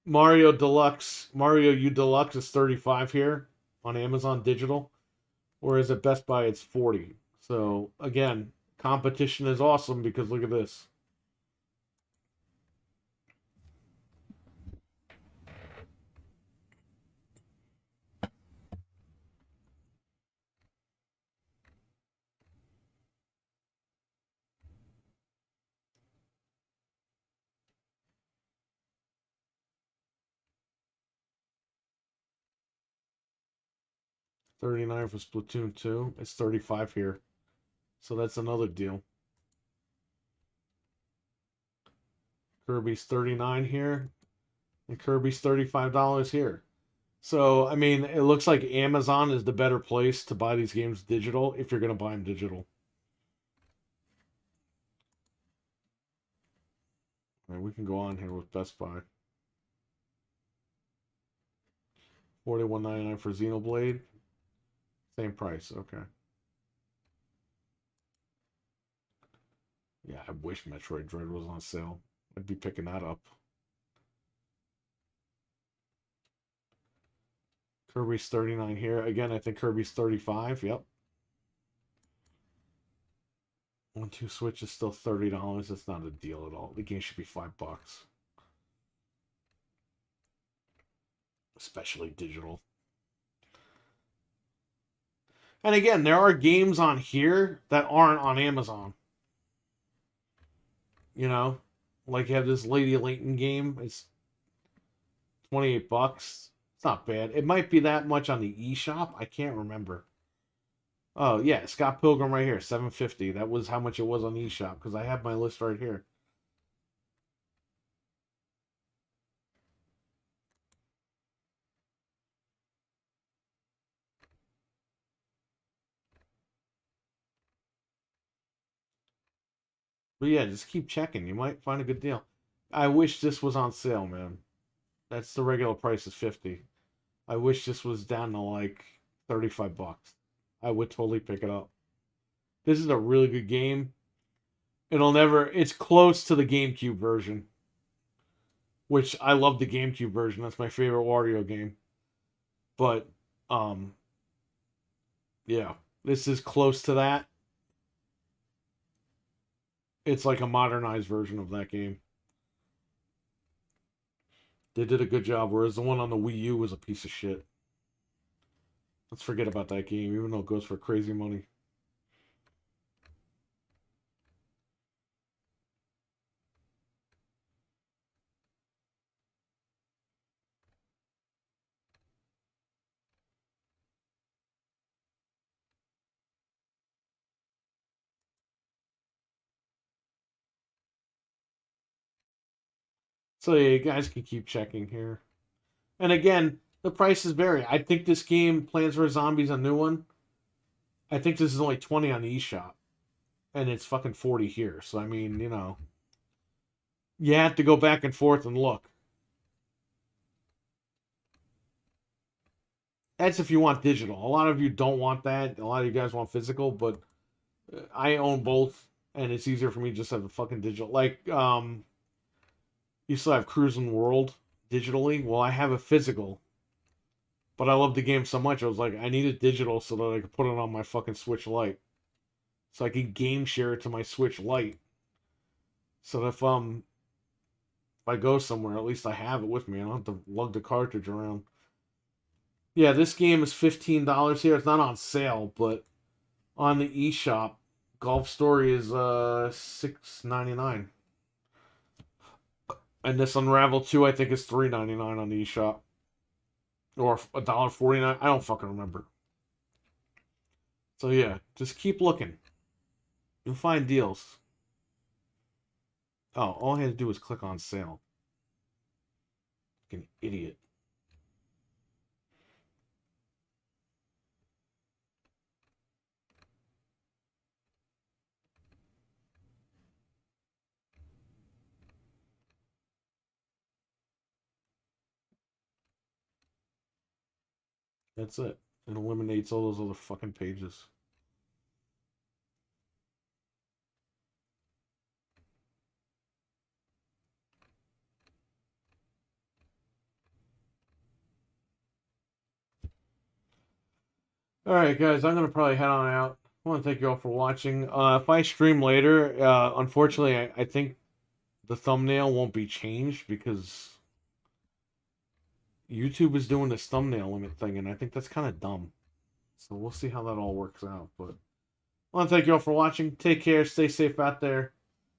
Mario U Deluxe is 35 here on Amazon Digital, whereas at Best Buy it's 40. So again, competition is awesome because look at this. $39 for Splatoon 2. It's 35 here. So that's another deal. Kirby's 39 here. And Kirby's $35 here. So, I mean, it looks like Amazon is the better place to buy these games digital if you're going to buy them digital. All right, we can go on here with Best Buy. $41.99 for Xenoblade. Same price. Okay. Yeah, I wish Metroid Dread was on sale. I'd be picking that up. Kirby's 39 here. Again, I think Kirby's 35. Yep. 1-2 Switch is still $30. That's not a deal at all. The game should be $5. Especially digital. And again, there are games on here that aren't on Amazon. You know, like you have this Lady Layton game. It's $28. It's not bad. It might be that much on the eShop. I can't remember. Oh yeah, Scott Pilgrim right here, $7.50. That was how much it was on eShop because I have my list right here. But yeah, just keep checking. You might find a good deal. I wish this was on sale, man. That's the regular price is 50. I wish this was down to like $35. I would totally pick it up. This is a really good game. It's close to the GameCube version, which I love the GameCube version. That's my favorite Wario game. But yeah, this is close to that. It's like a modernized version of that game. They did a good job, whereas the one on the Wii U was a piece of shit. Let's forget about that game, even though it goes for crazy money. So yeah, you guys can keep checking here. And again, the prices vary. I think this game, Plants vs. Zombies, a new one, I think this is only 20 on the eShop. And it's fucking 40 here. So I mean, you know, you have to go back and forth and look. That's if you want digital. A lot of you don't want that. A lot of you guys want physical, but I own both, and it's easier for me to just have a fucking digital. Like, you still have Cruising World digitally. Well, I have a physical, but I love the game so much. I was like, I need it digital so that I could put it on my fucking Switch Lite, so I could game share it to my Switch Lite. So that if I go somewhere, at least I have it with me. I don't have to lug the cartridge around. Yeah, this game is $15 here. It's not on sale, but on the eShop, Golf Story is $6.99. And this Unravel 2, I think, is $3.99 on the eShop. Or $1.49. I don't fucking remember. So yeah, just keep looking. You'll find deals. Oh, all I had to do was click on sale. Fucking idiot. That's it. It eliminates all those other fucking pages. Alright, guys, I'm going to probably head on out. I want to thank you all for watching. If I stream later, unfortunately, I think the thumbnail won't be changed because YouTube is doing this thumbnail limit thing, and I think that's kind of dumb. So we'll see how that all works out. But I want to thank you all for watching. Take care. Stay safe out there.